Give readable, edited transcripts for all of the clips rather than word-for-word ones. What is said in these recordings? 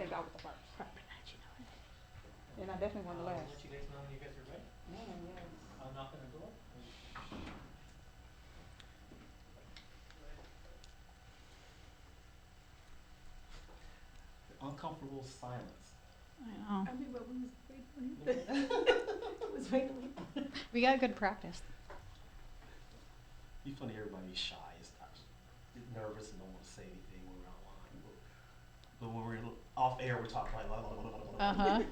think I was the first. Probably not, you know. And I definitely won the I'll last. let you guys know when you guys are ready. Man, yes. I'll knock on the door. Uncomfortable silence. I know. I mean, but we was waiting on you. Was waiting on you. We got good practice. Be funny, everybody shy. It's not nervous and don't want to say anything when we're online. But when we're off air, we're talking like. Uh-huh.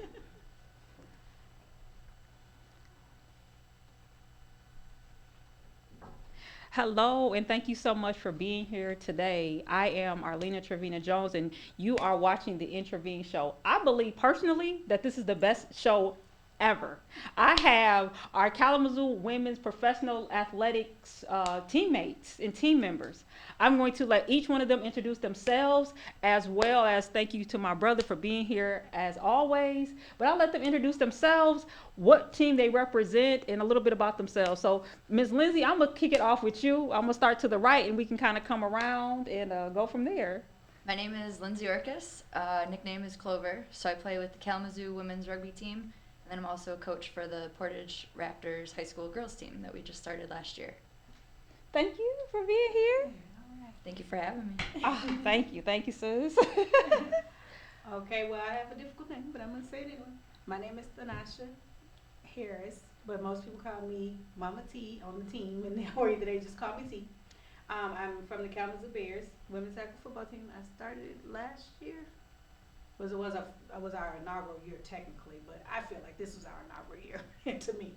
Hello, and thank you so much for being here today. I am Arlena Jones, and you are watching the Intervene Show. I believe personally that this is the best show ever. I have our Kalamazoo women's professional athletics teammates and team members. I'm going to let each one of them introduce themselves, as well as thank you to my brother for being here as always. But I'll let them introduce themselves, what team they represent, and a little bit about themselves. So, Ms. Lindsay, I'm gonna kick it off with you. I'm gonna start to the right, and we can kind of come around and go from there. My name is Lindsey Orkisz. Nickname is Clover. So I play with the Kalamazoo women's rugby team, and then I'm also a coach for the Portage Raptors high school girls team that we just started last year. Thank you for being here. Thank you for having me. Oh, thank you, sis. Okay, well, I have a difficult name, but I'm going to say it anyway. My name is Thanasha Harris, but most people call me Mama T on the team, or either they just call me T. I'm from the Kalamazoo Bears women's tackle football team. I started last year. It was our inaugural year technically, but I feel like this was our inaugural year to me.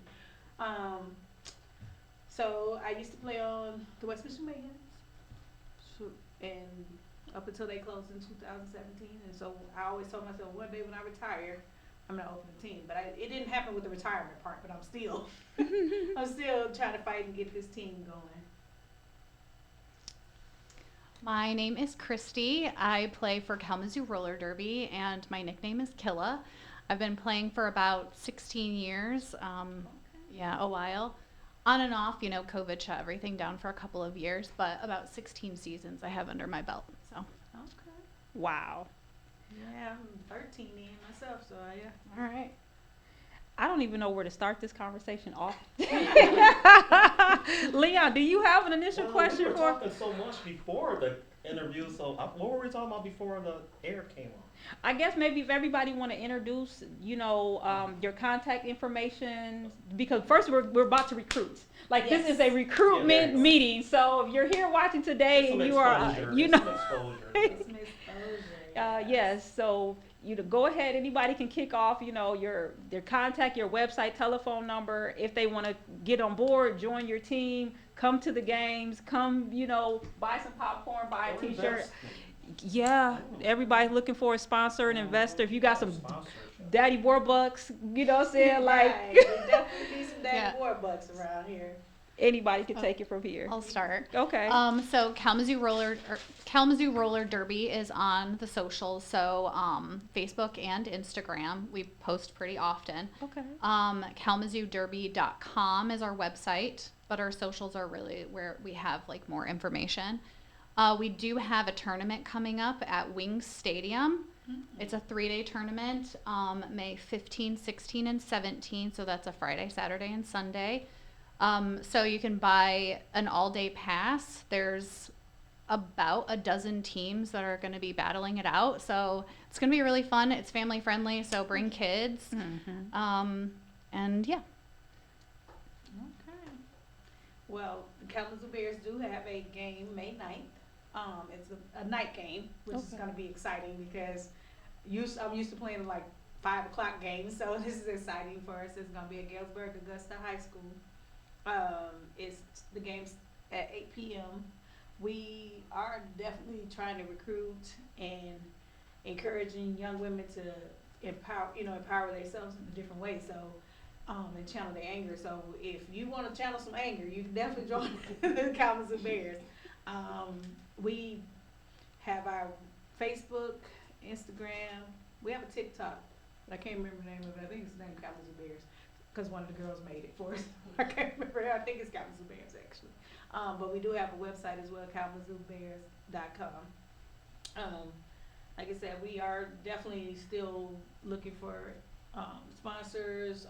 So I used to play on the West Michigan Mayhems, and up until they closed in 2017. And so I always told myself one day when I retire, I'm gonna open a team. But it didn't happen with the retirement part. But I'm still, I'm still trying to fight and get this team going. My name is Christy. I play for Kalamazoo Roller Derby, and my nickname is Killa. I've been playing for about 16 years. Yeah, a while. On and off, you know, COVID shut everything down for a couple of years, but about 16 seasons I have under my belt. So, Okay. Wow. Yeah, I'm 13 in myself, so yeah. all right. I don't even know where to start this conversation off. Leon, do you have an initial question We were for? talking so much before the interview, so what were we talking about before the air came on? I guess maybe if everybody want to introduce, you know, your contact information, because first we're about to recruit. Like this is a recruitment go. meeting. So if you're here watching today and you are, you Some know, exposure. It's Miss Exposure. yes. So you to go ahead. Anybody can kick off. You know, their contact, your website, telephone number. If they want to get on board, join your team, come to the games, come, you know, buy some popcorn, buy a Or T-shirt. invest. Yeah, everybody's looking for a sponsor, an investor. If you got some Sponsorship. Daddy Warbucks, you know what I'm saying? Like Right. We definitely need some Daddy Yeah. Warbucks around here. anybody can take it from here. I'll start. Okay. So Kalamazoo Roller Derby is on the socials, so Facebook and Instagram. We post pretty often. Okay. KalamazooDerby.com is our website, but our socials are really where we have like more information. We do have a tournament coming up at Wings Stadium. It's a 3-day tournament, May 15, 16, and 17. So that's a Friday, Saturday, and Sunday. So you can buy an all-day pass. There's about a dozen teams that are going to be battling it out. So it's going to be really fun. It's family friendly, so bring kids. And yeah. Okay. Well, the Kalamazoo Bears do have a game May 9th. It's a night game, which is going to be exciting because I'm used to playing like 5 o'clock games, so this is exciting for us. It's going to be at Galesburg Augusta High School. It's the game's at 8 p.m. We are definitely trying to recruit and encouraging young women to empower themselves in a different way. So, and channel their anger. So if you want to channel some anger, you can definitely join the Kalamazoo Bears. We have our Facebook, Instagram. We have a TikTok, but I can't remember the name of it. I think it's named Kalamazoo Bears because one of the girls made it for us. I can't remember. I think it's Kalamazoo Bears actually. But we do have a website as well, KalamazooBears.com. like I said, we are definitely still looking for sponsors,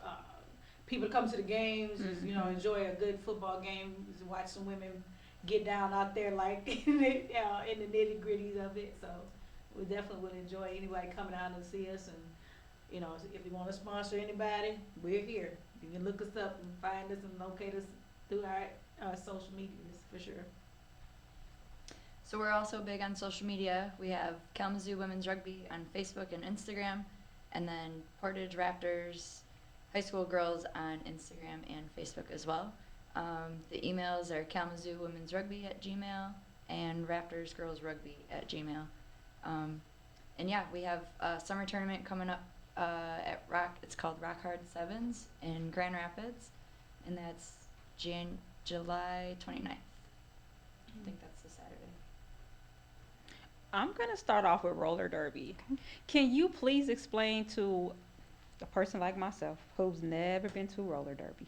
people to come to the games, you know, enjoy a good football game, watch some women get down out there like in the nitty gritties of it. So we definitely would enjoy anybody coming out and see us. And you know, if you want to sponsor anybody, we're here. You can look us up and find us and locate us through our social medias for sure. So we're also big on social media. We have Kalamazoo Women's Rugby on Facebook and Instagram, and then Portage Raptors High School Girls on Instagram and Facebook as well. The emails are kalamazoowomen'srugby@gmail and raptorsgirlsrugby@gmail. And yeah, we have a summer tournament coming up at Rock. It's called Rock Hard Sevens in Grand Rapids, and that's July 29th. I think that's the Saturday. I'm going to start off with roller derby. Can you please explain to a person like myself who's never been to roller derby,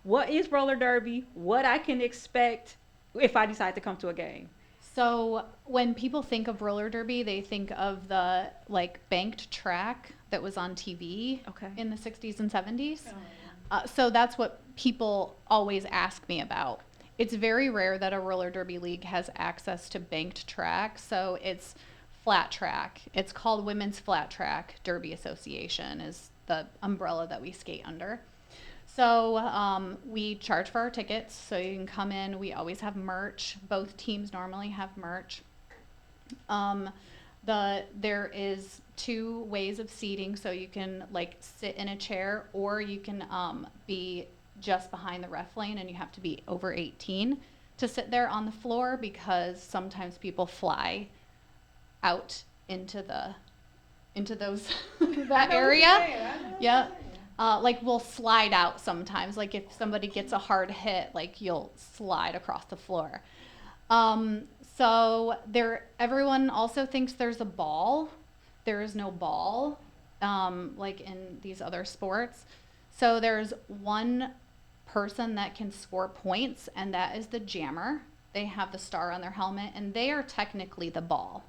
what is roller derby, what I can expect if I decide to come to a game? So when people think of roller derby, they think of the like banked track that was on TV in the 60s and 70s. So that's what people always ask me about. It's very rare that a roller derby league has access to banked track, so it's flat track. It's called Women's Flat Track Derby Association is the umbrella that we skate under. So we charge for our tickets, so you can come in. We always have merch. Both teams normally have merch. There is 2 ways of seating, so you can like sit in a chair, or you can be just behind the ref lane, and you have to be over 18 to sit there on the floor, because sometimes people fly out into those that area. Yeah. Like we'll slide out sometimes. Like if somebody gets a hard hit, like you'll slide across the floor. So everyone also thinks there's a ball. There is no ball, like in these other sports. So there's one person that can score points, and that is the jammer. They have the star on their helmet, and they are technically the ball.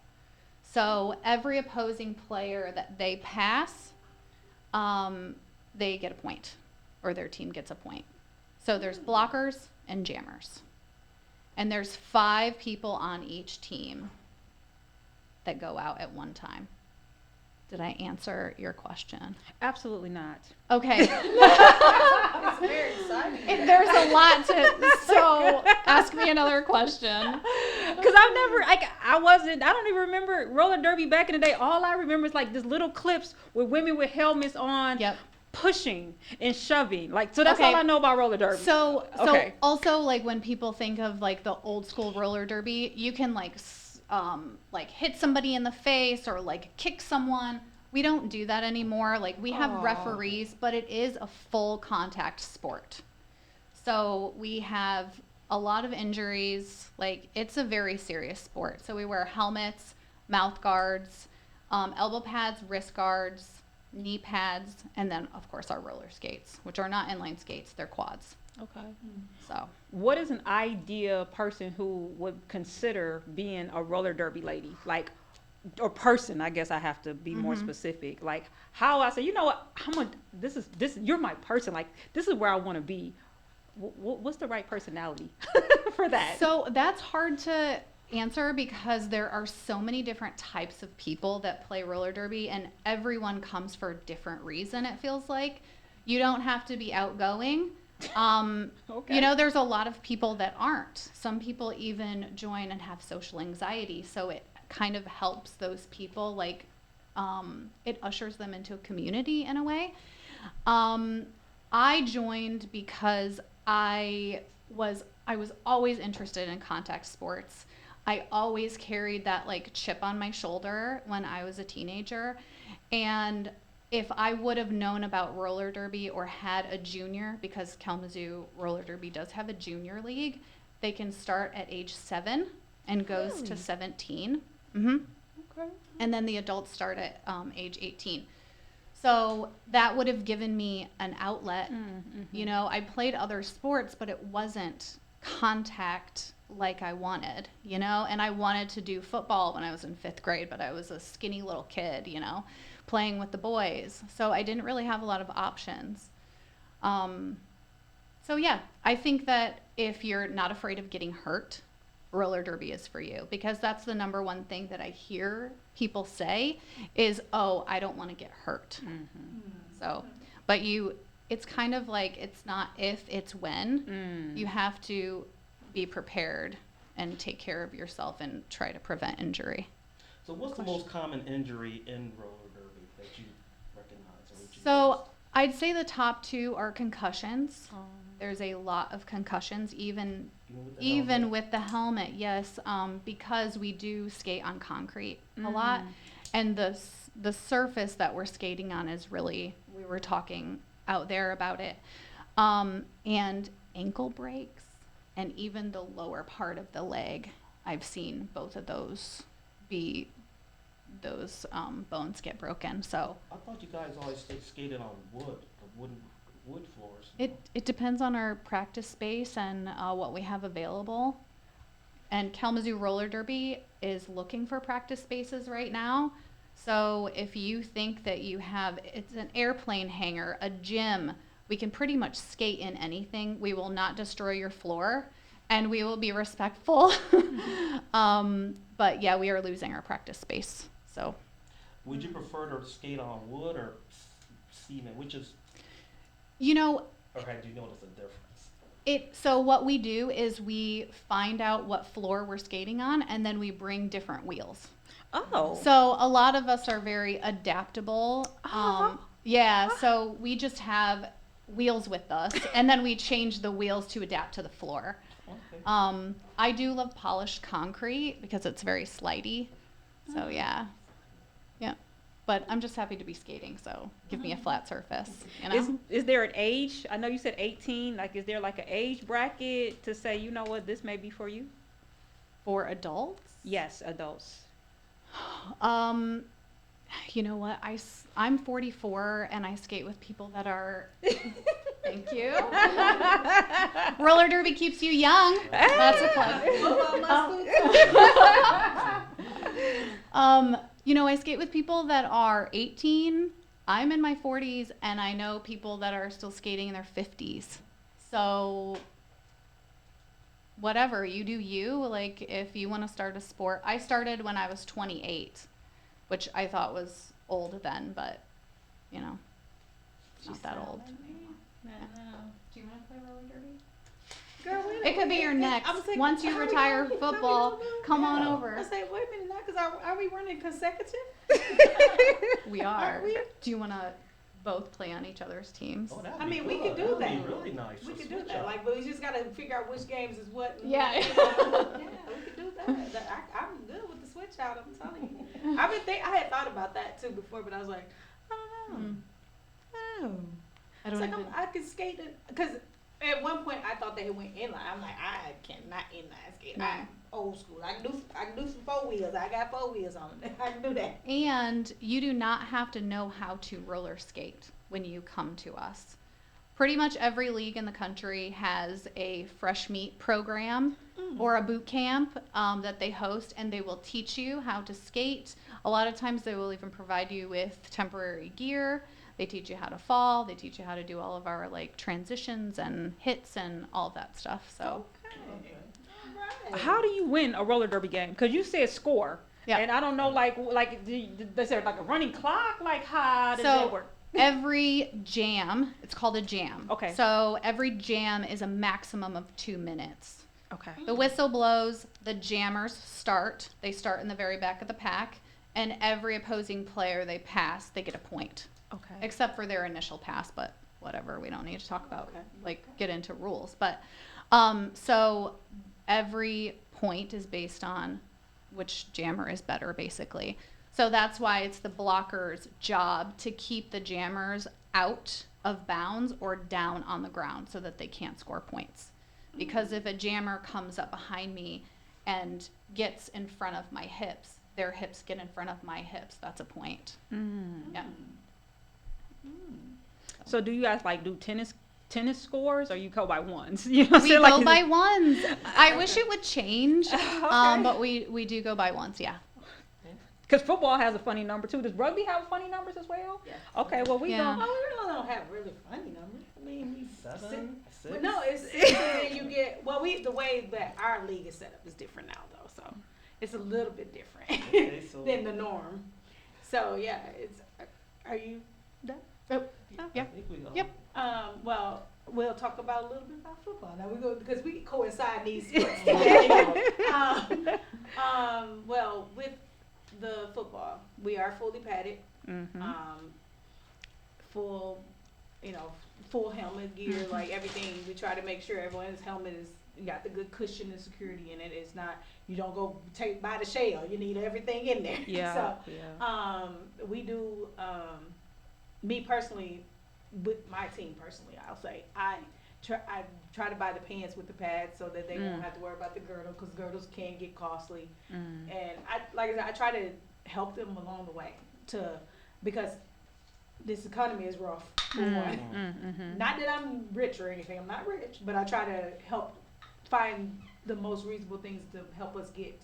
So every opposing player that they pass, they get a point, or their team gets a point. So there's blockers and jammers. And there's 5 people on each team that go out at one time. Did I answer your question? Absolutely not. Okay. It's very exciting. There's a lot so ask me another question. Because I don't even remember roller derby back in the day. All I remember is like this little clips with women with helmets on. Yep. Pushing and shoving, like, so that's all I know about roller derby. So also, like, when people think of like the old school roller derby, you can like hit somebody in the face or like kick someone. We don't do that anymore. Like, we have referees, but it is a full contact sport. So we have a lot of injuries. Like, it's a very serious sport. So we wear helmets, mouth guards, elbow pads, wrist guards, knee pads, and then of course our roller skates, which are not inline skates, they're quads. Okay. So what is an ideal person who would consider being a roller derby lady, like, or person? I guess I have to be more specific. Like, how I say, you know what, this you're my person, like, this is where I want to be. What's the right personality for that? So that's hard to answer, because there are so many different types of people that play roller derby, and everyone comes for a different reason. It feels like you don't have to be outgoing. You know, there's a lot of people that aren't. Some people even join and have social anxiety, so it kind of helps those people, like, it ushers them into a community in a way. I joined because I was always interested in contact sports. I always carried that like chip on my shoulder when I was a teenager. And if I would have known about roller derby or had a junior, because Kalamazoo roller derby does have a junior league, they can start at age 7 and goes to 17. Okay. And then the adults start at age 18. So that would have given me an outlet. You know, I played other sports, but it wasn't contact like I wanted, you know, and I wanted to do football when I was in 5th grade, but I was a skinny little kid, you know, playing with the boys. So I didn't really have a lot of options. So yeah, I think that if you're not afraid of getting hurt, roller derby is for you, because that's the number one thing that I hear people say is, oh, I don't want to get hurt. So, but it's kind of like, it's not if, it's when. You have to be prepared and take care of yourself and try to prevent injury. So what's the most common injury in roller derby that you recognize? Or that you So notice? I'd say the top 2 are concussions. There's a lot of concussions, even helmet? with the helmet, yes, because we do skate on concrete a lot, and the surface that we're skating on is really, we were talking out there about it, and ankle breaks, and even the lower part of the leg, I've seen both of those bones get broken. So I thought you guys always skated on wood floors. it depends on our practice space and what we have available. And Kalamazoo Roller Derby is looking for practice spaces right now. So if you think that it's an airplane hangar, a gym, we can pretty much skate in anything. We will not destroy your floor, and we will be respectful. But yeah, we are losing our practice space. So Would you prefer to skate on wood or cement? Which is, you know, or had you noticed a difference? So what we do is we find out what floor we're skating on, and then we bring different wheels. Oh. So a lot of us are very adaptable. Yeah, so we just have wheels with us, and then we change the wheels to adapt to the floor. Okay. I do love polished concrete because it's very slidey. So yeah. But I'm just happy to be skating, so give me a flat surface, you know? Is there an age? I know you said 18. Like, is there like an age bracket to say, you know what, this may be for you? For adults? Yes, adults. You know what? I'm 44 and I skate with people that are. Thank you. Roller derby keeps you young. That's a plug. You know, I skate with people that are 18. I'm in my 40s, and I know people that are still skating in their 50s. So whatever, you do you. Like, if you want to start a sport. I started when I was 28, which I thought was old then, but, you know, it's not that old. No. Do you want to play roller derby? Girl, wait It could be your next. I'm saying, Once you how we retire gonna- football, come on Yeah. over. I say, wait a minute now, because are we running consecutive? We are. Are we? Do you want to both play on each other's teams? Oh, that'd I be mean, we good. could do That'd that. be really nice. We to could do switch that, up. like, but we just gotta figure out which games is what. And Yeah. what, yeah, we could do that. I'm good with the switch out. I'm telling you. I had thought about that too before, but I was like, I don't know. Oh. I It's don't like even. I could skate it because at one point I thought they went inline. I'm like, I cannot inline skate. No. I'm old school. I can do some 4 wheels. I got 4 wheels on it. I can do that. And you do not have to know how to roller skate when you come to us. Pretty much every league in the country has a fresh meat program or a boot camp that they host, and they will teach you how to skate. A lot of times they will even provide you with temporary gear. They teach you how to fall. They teach you how to do all of our like transitions and hits and all of that stuff. So Okay. All right. How do you win a roller derby game? Because you said score. Yeah. And I don't know, is there like a running clock? Like, how does So- that work? every jam, it's called a jam. Okay. So every jam is a maximum of 2 minutes. Okay. The whistle blows, the jammers start. They start in the very back of the pack, and every opposing player they pass, they get a point. Okay. Except for their initial pass, but whatever, we don't need to talk about, Okay. like, get into rules. But, so every point is based on which jammer is better, basically. So that's why it's the blocker's job to keep the jammers out of bounds or down on the ground so that they can't score points. Because if a jammer comes up behind me and gets in front of my hips, their hips get in front of my hips, that's a point. Mm. Yeah. So do you guys like do tennis tennis scores, or you go by ones? You know what I'm We saying? go Like, by ones. I wish it would change, Okay. but we do go by ones. Yeah. because football has a funny number too. Does rugby have funny numbers as well? Yeah. Okay, well we Yeah. go. Oh, we really don't have really funny numbers. I mean, we 7, 6. But no, it's then you get the way that our league is set up is different now though, so it's a little bit different Okay, so than the norm. So yeah, it's. Are you done? Oh, yeah. I think we go. Yep. Well, we'll talk about a little bit about football now. We go because we coincide these sports. Well, with the football, we are fully padded. Mm-hmm. Full, full helmet gear, like everything. We try to make sure everyone's helmet is got the good cushion and security in it. It's not, you don't go buy the shell. You need everything in there. Yeah. So, Yeah. we do, me personally, with my team personally, I'll say, I try to buy the pants with the pads so that they won't have to worry about the girdle, because girdles can get costly. And like I said, I try to help them along the way because this economy is rough for one. Mm-hmm. Not that I'm rich or anything, I'm not rich, but I try to help find the most reasonable things to help us get,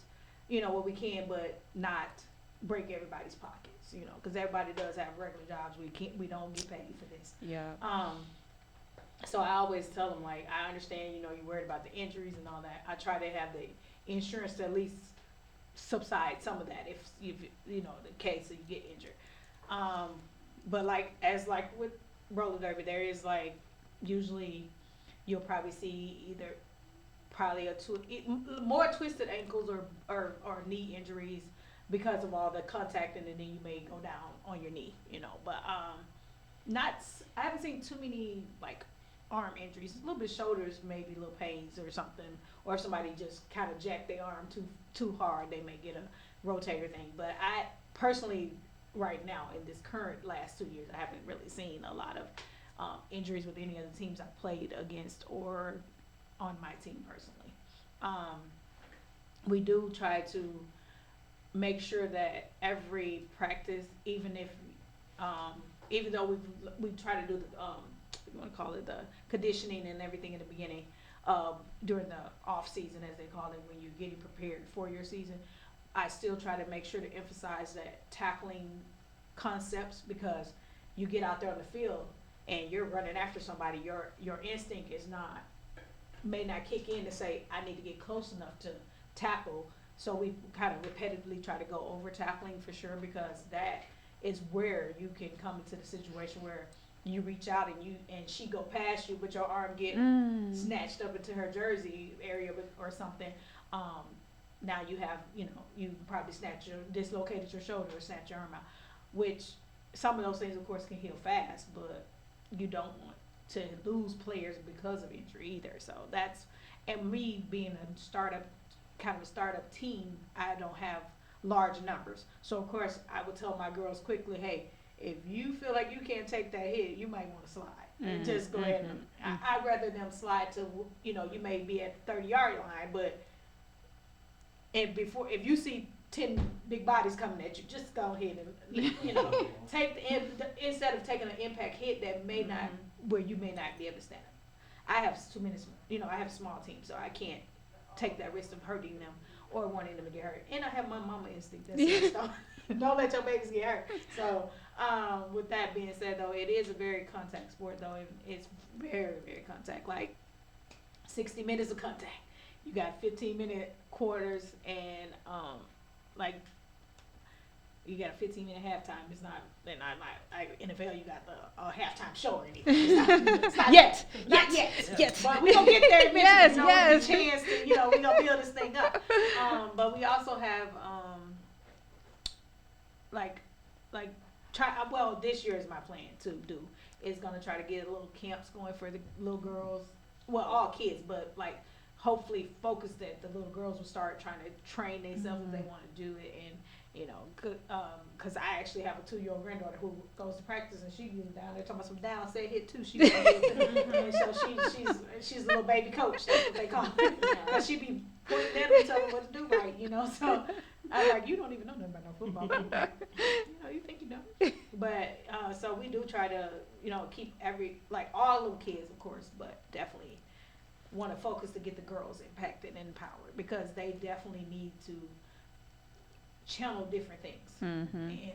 what we can, but not break everybody's pockets, because everybody does have regular jobs. We don't get paid for this. Yeah. So I always tell them, like, I understand, you're worried about the injuries and all that. I try to have the insurance to at least subside some of that if the case that you get injured. But like with roller derby, there is like usually you'll probably see either more twisted ankles or knee injuries because of all the contact, and then you may go down on your knee, But I haven't seen too many like arm injuries. A little bit shoulders, maybe little pains or something, or if somebody just kind of jacked their arm too hard, they may get a rotator thing. But I personally, right now in this current last 2 years, I haven't really seen a lot of injuries with any of the teams I've played against or on my team personally. We do try to make sure that every practice, even though we try to do the conditioning and everything in the beginning, during the off season, as they call it, when you're getting prepared for your season, I still try to make sure to emphasize that tackling concepts, because you get out there on the field and you're running after somebody, your instinct may not kick in to say, I need to get close enough to tackle. So we kind of repetitively try to go over tackling for sure, because that is where you can come into the situation where you reach out and she go past you, but your arm get snatched up into her jersey area or something. Now you have, you probably dislocated your shoulder or snatched your arm out, which some of those things, of course, can heal fast, but you don't want to lose players because of injury either. So and me being a startup team, I don't have large numbers. So of course I would tell my girls quickly, hey, if you feel like you can't take that hit, you might want to slide. And just go ahead and I'd rather them slide to, you may be at the 30-yard line, but if you see 10 big bodies coming at you, just go ahead and, take instead of taking an impact hit that may not, where you may not be able to stand up. I have too many, I have a small team, so I can't take that risk of hurting them or wanting them to get hurt. And I have my mama instinct that says, don't let your babies get hurt. So, with that being said, though, it is a very contact sport, though. It's very, very contact, like 60 minutes of contact. You got 15-minute quarters and, like, you got a 15-minute halftime. It's not like NFL. You got the halftime show or anything. It's not Yet. Not yet. But we gonna get there eventually. Yes. We chance to, we gonna build this thing up. But we also have this year is my plan to do is gonna try to get a little camps going for the little girls. Well, all kids, but like hopefully focus that the little girls will start trying to train themselves if they want to do it. And because I actually have a 2-year-old granddaughter who goes to practice and she was down there talking about some down set hit too. She and so she's a little baby coach. That's what they call her. Because she be pointing at them and telling them what to do right. So I'm like, you don't even know nothing about no football. you think you know. But, so we do try to, keep all of the kids, of course, but definitely want to focus to get the girls impacted and empowered because they definitely need to channel different things. Mm-hmm. And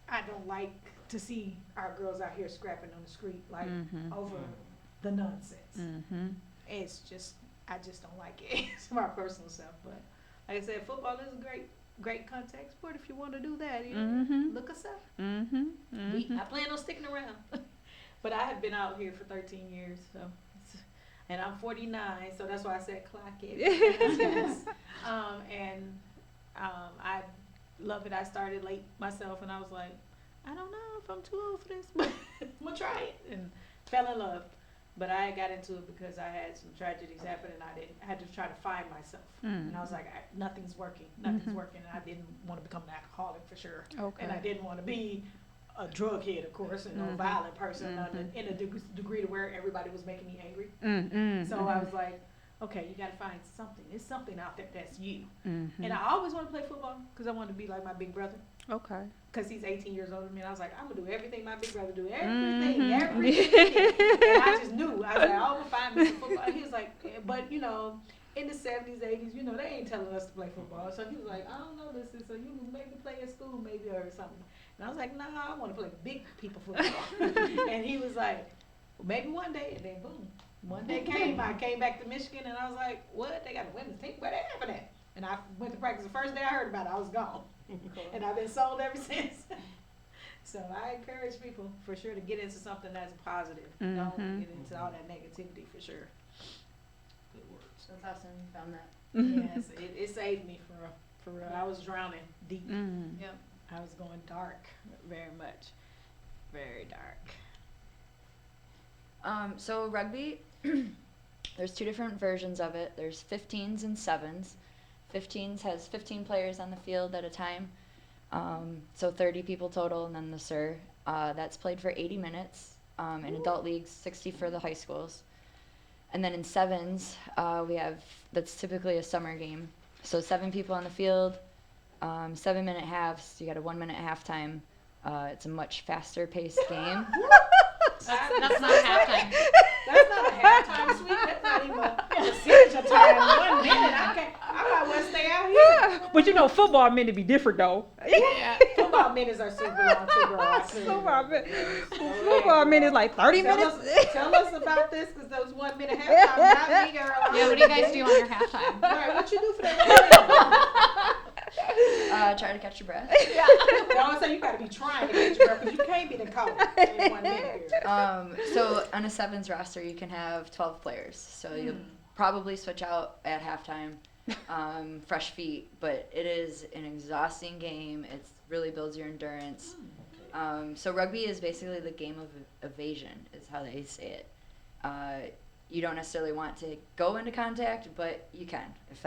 I don't like to see our girls out here scrapping on the street over the nonsense. Mm-hmm. It's just, I just don't like it. It's my personal self, but like I said, football is a great contact sport if you want to do that. Look us up. Mm-hmm. I plan on sticking around. But I have been out here for 13 years, and I'm 49, so that's why I said clock it. Yes. I love it. I started late myself, and I was like, I don't know if I'm too old for this, but I'm gonna try it, and fell in love. But I got into it because I had some tragedies happen, and I had to try to find myself. And I was like, nothing's working, and I didn't want to become an alcoholic for sure. Okay. And I didn't want to be a drug head, of course, and a violent person in a degree to where everybody was making me angry. So I was like, okay, you got to find something. There's something out there that's you. And I always wanted to play football because I wanted to be like my big brother. Okay. Because he's 18 years older than me. And I was like, I'm going to do everything my big brother do. Everything. And I just knew. I was like, I'm going to find me some football. And he was like, but, in the 70s, 80s, they ain't telling us to play football. So he was like, I don't know this. So you maybe play at school maybe or something. And I was like, nah, I want to play big people football. And he was like, well, maybe one day. And then boom. One day I came back to Michigan and I was like, what? They got a women's team? Where they having at? And I went to practice. The first day I heard about it, I was gone. And I've been sold ever since. So I encourage people for sure to get into something that's positive. Don't get into all that negativity for sure. Good words. That's awesome you found that. Yes, it saved me for real. I was drowning deep. Yep. I was going dark, very much. Very dark. So rugby, there's two different versions of it. There's 15s and 7s. 15s has 15 players on the field at a time. So 30 people total, and then the SIR. That's played for 80 minutes. In adult leagues, 60 for the high schools. And then in 7s, that's typically a summer game. So 7 people on the field, 7-minute halves. You got a 1-minute halftime. It's a much faster paced game. That's not halftime. That's not a halftime sweep. That's not even a signature time. 1 minute. I might want to stay out here. But football minute be different though. Yeah. Football minutes are super long too, girl. Football minute is like 30 minutes. Tell us about this because those 1 minute halftime not me, girl. Yeah, what do you guys do on your halftime? Right, what you do for that 1 minute? Try to catch your breath. Yeah. I always say you got to be trying to catch your breath because you can't be the coach in 1 minute. So on a 7s roster, you can have 12 players. So you'll probably switch out at halftime, fresh feet. But it is an exhausting game. It really builds your endurance. So rugby is basically the game of evasion, is how they say it. You don't necessarily want to go into contact, but you can. If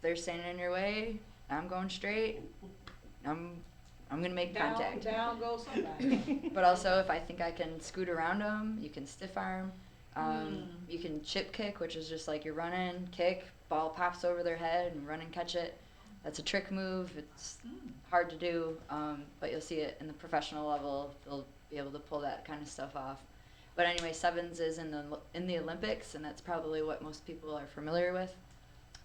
they're standing in your way, I'm going straight. I'm gonna make contact. Down goes somebody. But also, if I think I can scoot around them, you can stiff arm. You can chip kick, which is just like you're running, kick, ball pops over their head, and run and catch it. That's a trick move. It's hard to do, but you'll see it in the professional level. They'll be able to pull that kind of stuff off. But anyway, 7s is in the Olympics, and that's probably what most people are familiar with.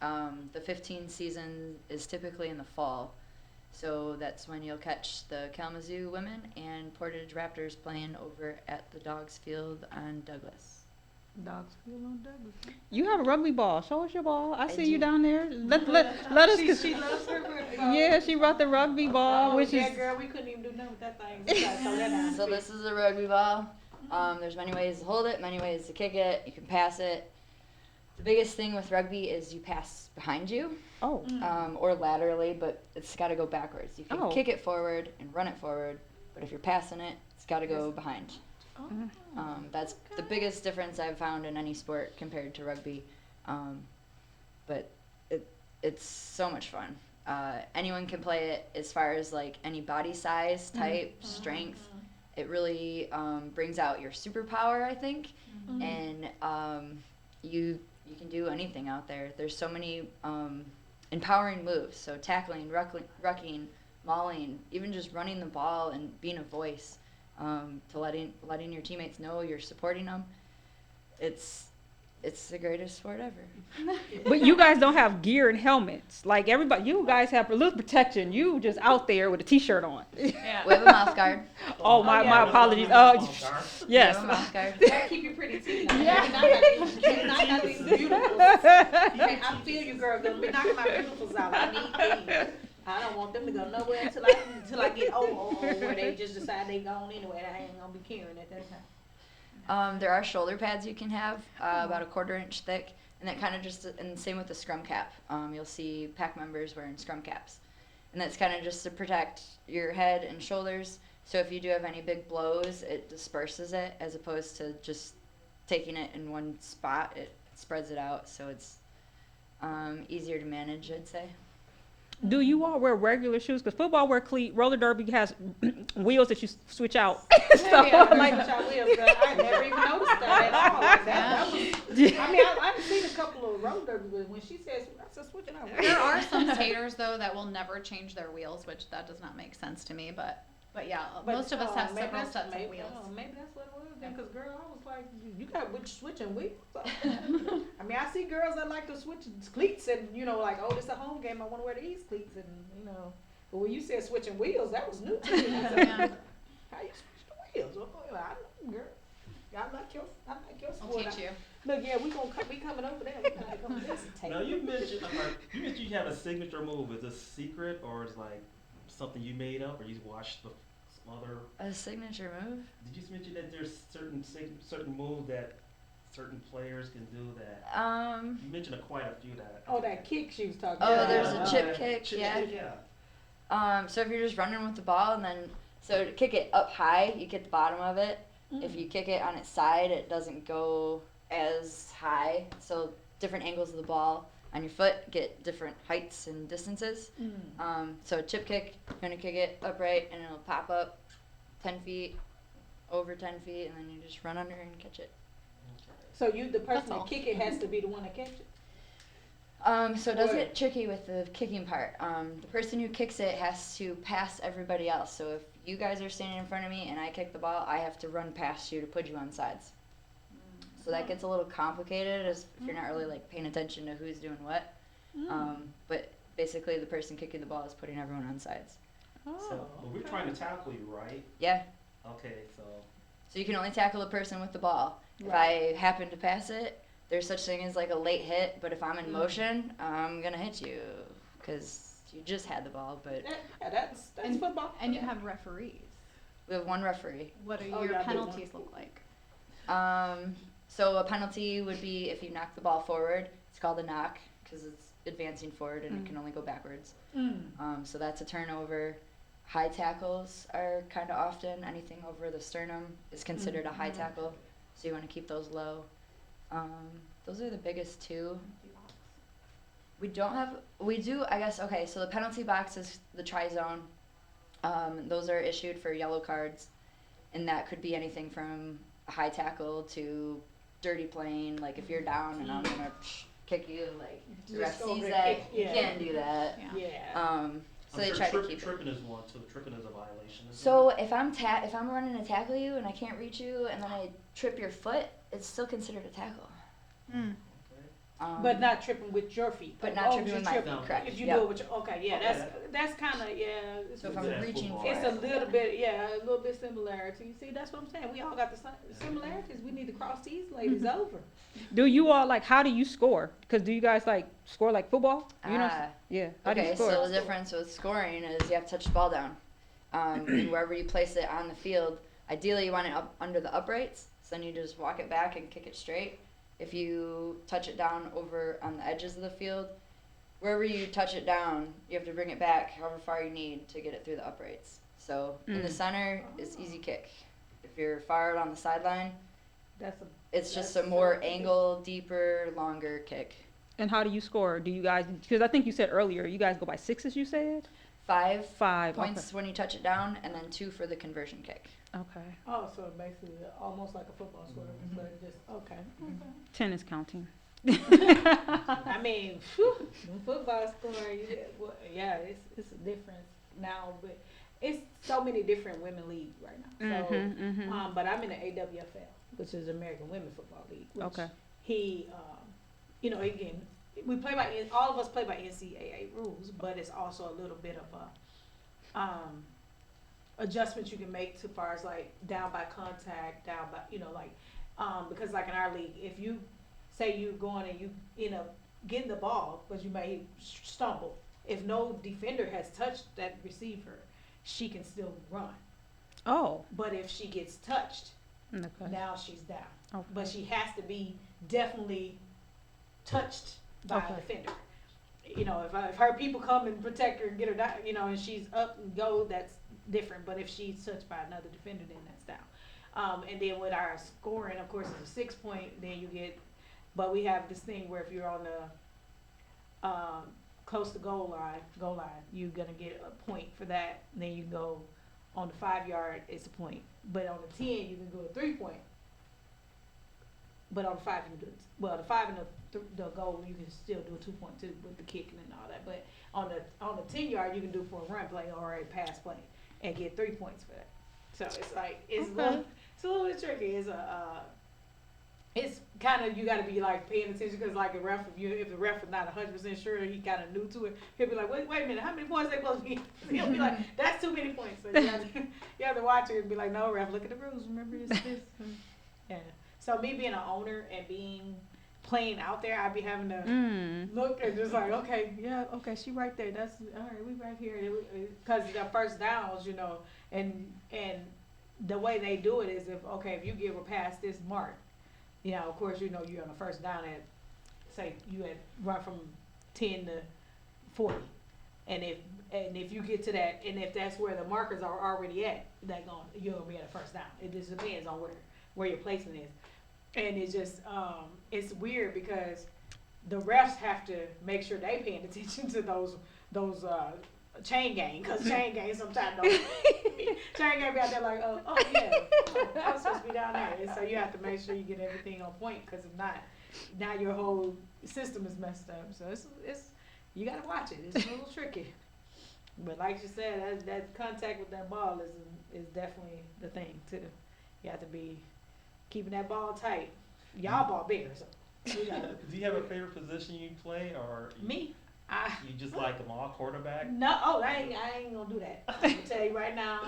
The 15 season is typically in the fall. So that's when you'll catch the Kalamazoo women and Portage Raptors playing over at the Dogs Field on Douglas. Dogs field on Douglas. You have a rugby ball. Show us your ball. I see you do. down there. Let us. She loves her rugby ball. Yeah, she brought the rugby ball, which is. girl, we couldn't even do nothing with that thing. So we gotta throw that down. So this is a rugby ball. There's many ways to hold it, many ways to kick it. You can pass it. The biggest thing with rugby is you pass behind you, Oh. or laterally, but it's got to go backwards. You can Oh. kick it forward and run it forward, but if you're passing it, it's got to go behind. That's the biggest difference I've found in any sport compared to rugby. But it's so much fun. Anyone can play it as far as like any body size, type, strength. It really brings out your superpower, I think, and you can do anything out there. There's so many empowering moves. So tackling, rucking, mauling, even just running the ball and being a voice, to letting your teammates know you're supporting them. It's the greatest sport ever. But you guys don't have gear and helmets. Like everybody, you guys have a little protection. You just out there with a t-shirt on. Yeah. We have a mouth guard. Oh, my yeah. apologies. We Yes. have a mouth guard. That keep you pretty too. Not these beautiful. I feel you, girl. Gonna be knocking my beautifuls out. I need these. I don't want them to go nowhere until I get old, where they just decide they gone anyway. And I ain't gonna be caring at that time. There are shoulder pads you can have, about a 1/4 inch thick, and that kind of just, and same with the scrum cap. You'll see pack members wearing scrum caps, and that's kind of just to protect your head and shoulders. So if you do have any big blows, it disperses it, as opposed to just taking it in one spot. It spreads it out, so it's easier to manage, I'd say. Do you all wear regular shoes? Because football wear cleat. Roller derby has wheels that you switch out. So, like, I never even noticed that at all. Like that was, I mean, I've seen a couple of road derby, but when she says, I said switching out. There are some skaters though that will never change their wheels, which that does not make sense to me. But yeah, most of us have several sets of wheels. Maybe that's what it was then, because girl, I was like, you got switching wheels. I mean, I see girls that like to switch cleats and, like, oh, this a home game, I want to wear these cleats and, but when you said switching wheels, that was new to me. I said, Yeah. how you switch the wheels? Well, I don't know, girl. I like your I'll sport. teach you. Look, yeah, we coming over there. We gotta come visitate. Now you mentioned you have a signature move. Is this secret or is like something you made up or you watched some other? A signature move? Did you just mention that there's certain moves that certain players can do that? You mentioned quite a few that. Oh, that kick she was talking Oh, about. there's a chip kick, yeah. Yeah. So if you're just running with the ball, and then, so to kick it up high, you get the bottom of it. If you kick it on its side, it doesn't go as high. So different angles of the ball on your foot get different heights and distances. So a chip kick, you're going to kick it upright, and it'll pop up 10 feet, over 10 feet, and then you just run under and catch it. So the person That's all. that kick it has to be the one that catch it? So it does Or- get tricky with the kicking part. The person who kicks it has to pass everybody else. So if you guys are standing in front of me and I kick the ball, I have to run past you to put you on sides. So that gets a little complicated if you're not really like paying attention to who's doing what. But basically the person kicking the ball is putting everyone on sides. So we're trying to tackle you, right? Yeah. Okay, so. So you can only tackle a person with the ball. If Right. I happen to pass it, there's such thing as like a late hit, but if I'm in motion, I'm going to hit you because you just had the ball. But Yeah, that's football. And you have referees. we have one referee. What do Oh, your yeah, I do. penalties look like? So a penalty would be if you knock the ball forward. It's called a knock because it's advancing forward and it can only go backwards. So that's a turnover. High tackles are kind of often. Anything over the sternum is considered a high tackle. So you want to keep those low. Those are the biggest two. We do, I guess, okay, so the penalty box is the tri-zone. Those are issued for yellow cards, and that could be anything from a high tackle to dirty playing, like if you're down and I'm gonna kick you, like the ref Just go sees over that, and kick, you yeah. can't do that. Yeah. Yeah. So they try to keep it. Tripping is one too. Tripping is a violation. Isn't So it? if I'm running to tackle you and I can't reach you and then I trip your foot, it's still considered a tackle. Okay. But not tripping with your feet. But not Oh, tripping you with my trip- feet, correct. If you Yep. do it with your, okay, yeah, Okay. that's kind of, yeah. So if Yeah, I'm reaching football. for It's it. a little bit, a little bit similarity. See, that's what I'm saying. We all got the similarities. We need to cross these ladies over. do you all how do you score? Because do you guys score like football? You know? Yeah. How do you Okay, score? so the difference with scoring is you have to touch the ball down. And wherever you place it on the field, ideally you want it up under the uprights, so then you just walk it back and kick it straight. If you touch it down over on the edges of the field, wherever you touch it down, you have to bring it back however far you need to get it through the uprights. So in the center, it's easy kick. If you're far out on the sideline, it's just a more angle, deeper, longer kick. And how do you score? Do you guys? Because I think you said earlier you guys go by sixes. You said 5 5 points when you touch it down, and then 2 for the conversion kick. Okay. Oh, so basically almost like a football score, but just, okay. 10 is counting. I mean, whew, when football score, it's a difference. now, but it's so many different women leagues right now. So, but I'm in the AWFL, which is American Women Football League. Which Okay. He, again, we play by all of us play by NCAA rules, but it's also a little bit of a adjustments you can make to far as like down by contact, down by because like in our league, if you say you're going and you end up getting the ball, but you may stumble. If no defender has touched that receiver, she can still run. Oh. But if she gets touched, Okay. now she's down. Okay. But she has to be definitely touched by Okay. a defender. If her people come and protect her and get her down, and she's up and go, that's different. But if she's touched by another defender, then that's down. And then with our scoring, of course, it's a 6 point. Then you get, but we have this thing where if you're on the close to goal line, you're gonna get a point for that. And then you go on the 5 yard, it's a point. But on the 10, you can go a 3 point. But on the 5, you can do it. Well, the 5 and the goal, you can still do a 2.2 with the kicking and all that. But on the 10 yard, you can do for a run play or a pass play and get 3 points for that. So it's like it's a little bit tricky. It's kind of, you got to be like paying attention because like if the ref is not 100% sure, he kind of new to it. He'll be like, wait a minute, how many points they supposed to be? He'll be like, that's too many points. So you have to watch it and be like, no, ref, look at the rules. Remember it's this. Yeah. So me being an owner and playing out there, I'd be having to look and just like, okay, she right there. That's all right. We right here because the first downs, and the way they do it is if you get past this mark, of course, you're on the first down at, say you had run from 10 to 40, and if you get to that, and if that's where the markers are already at, you're gonna be at a first down. It just depends on where your placement is. And it's just, it's weird because the refs have to make sure they paying attention to those chain gang, because chain gang sometimes don't. Chain gang be out there like, oh yeah, I was supposed to be down there. And so you have to make sure you get everything on point, because if not, now your whole system is messed up. So it's you gotta watch it. It's a little tricky. But like you said, that contact with that ball is definitely the thing too. You have to be keeping that ball tight. Y'all ball bigger, so we gotta. Do you have a favorite position you play, or Me? you just like them all, quarterback? No, I ain't gonna do that. I'm gonna tell you right now.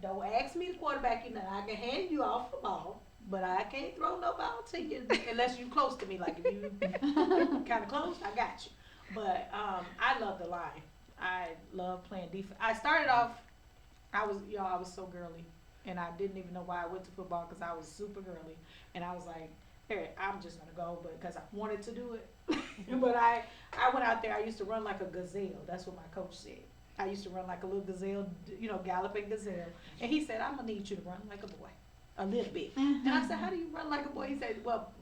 Don't ask me the quarterback. I can hand you off the ball, but I can't throw no ball to you unless you close to me. Like if you kind of close, I got you. But I love the line. I love playing defense. I started off. I was so girly, and I didn't even know why I went to football because I was super girly, and I was like, hey, I'm just gonna go, but because I wanted to do it. But I went out there. I used to run like a gazelle. That's what my coach said. I used to run like a little gazelle, galloping gazelle. And he said, I'm gonna need you to run like a boy, a little bit. And I said, how do you run like a boy? He said, well,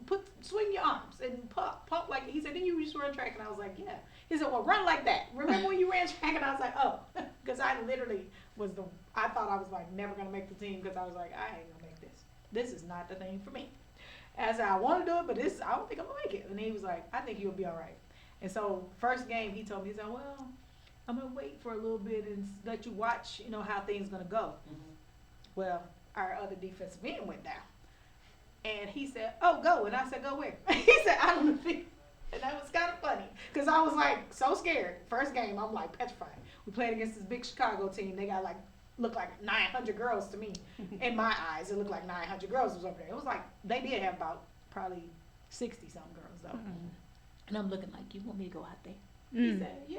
swing your arms and pump like. He said, then you used to run track, and I was like, yeah. He said, well, run like that. Remember when you ran track? And I was like, oh, because I literally I thought I was like never gonna make the team because I was like, I ain't gonna make this. This is not the thing for me. I said, I want to do it, but I don't think I'm gonna make it. And he was like, I think you'll be all right. And so first game, he told me, he said, well, I'm gonna wait for a little bit and let you watch, how things gonna go. Mm-hmm. Well, our other defensive end went down, and he said, oh, go. And I said, go where? He said, out on the field. And that was kind of funny because I was like so scared. First game, I'm like petrified. We played against this big Chicago team. They got looked like 900 girls to me. In my eyes, it looked like 900 girls was over there. It was like they did have about probably 60 something girls though. And I'm looking like, you want me to go out there? He said, yeah,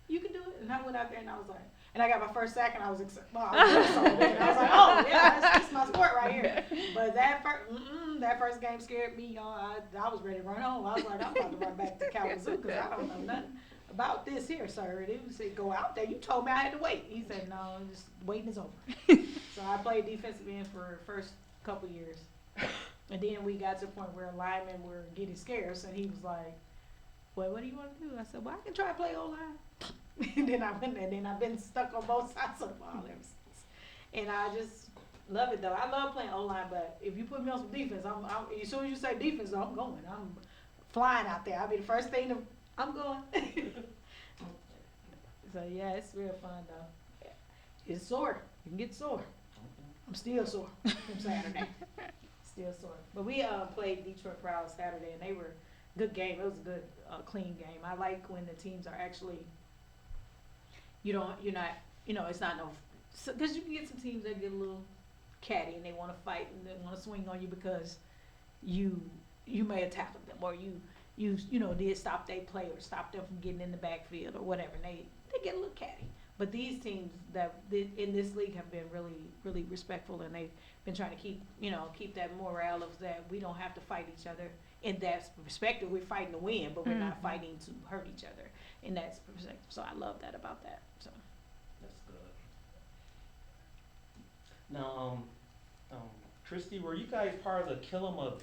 you can do it. And I went out there and I was like, and I got my first sack and I was excited. Well, I was like, oh yeah, that's my sport right here. But that first game scared me, y'all. I was ready to run home. I was like, I'm about to run back to Kalamazoo because I don't know nothing about this here, sir. They said, go out there. You told me I had to wait. He said, no, just waiting is over. So I played defensive end for the first couple years. And then we got to the point where linemen were getting scarce, and he was like, well, what do you want to do? I said, well, I can try to play O-line. And then I've been stuck on both sides of the ball ever since. And I just love it, though. I love playing O-line, but if you put me on some defense, as soon as you say defense, I'm going. I'm flying out there. I'll be the first thing I'm going. So yeah, it's real fun though. It's sore. You can get sore. I'm still sore from Saturday. Still sore. But we played Detroit Proud Saturday, and they were good game. It was a good, clean game. I like when the teams are actually, you're not, it's not no, because you can get some teams that get a little catty and they want to fight and they want to swing on you because you may have tackled them or you did stop their play or stop them from getting in the backfield or whatever. And they get a little catty. But these teams in this league have been really, really respectful, and they've been trying to keep that morale of that we don't have to fight each other in that perspective. We're fighting to win, but we're not fighting to hurt each other in that perspective. So I love that about that. So That's good. Now, Kristie, were you guys part of the Kalamazoo?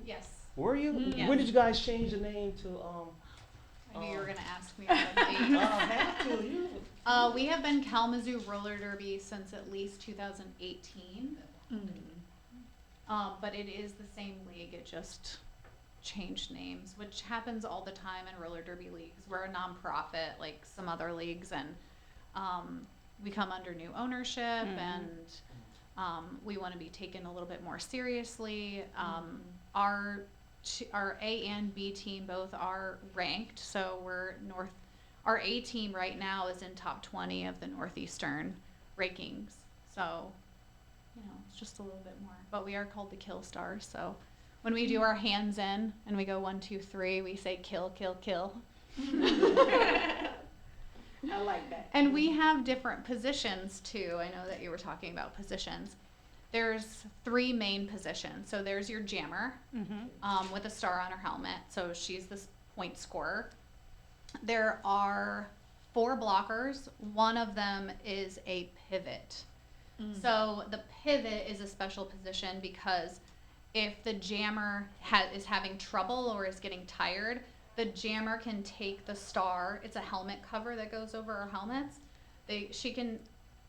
Yes. Were you? Yes. When did you guys change the name to? I knew you were going to ask me already. Have to. We have been Kalamazoo Roller Derby since at least 2018. But it is the same league, it just changed names, which happens all the time in roller derby leagues. We're a nonprofit like some other leagues, and we come under new ownership, and we want to be taken a little bit more seriously. Our A and B team both are ranked, so our A team right now is in top 20 of the Northeastern rankings. So, it's just a little bit more. But we are called the Kill Stars, so when we do our hands in and we go 1, 2, 3, we say kill, kill, kill. I like that. And we have different positions too. I know that you were talking about positions. There's 3 main positions. So there's your jammer with a star on her helmet. So she's this point scorer. There are 4 blockers. One of them is a pivot. So the pivot is a special position because if the jammer is having trouble or is getting tired, the jammer can take the star. It's a helmet cover that goes over our helmets. She can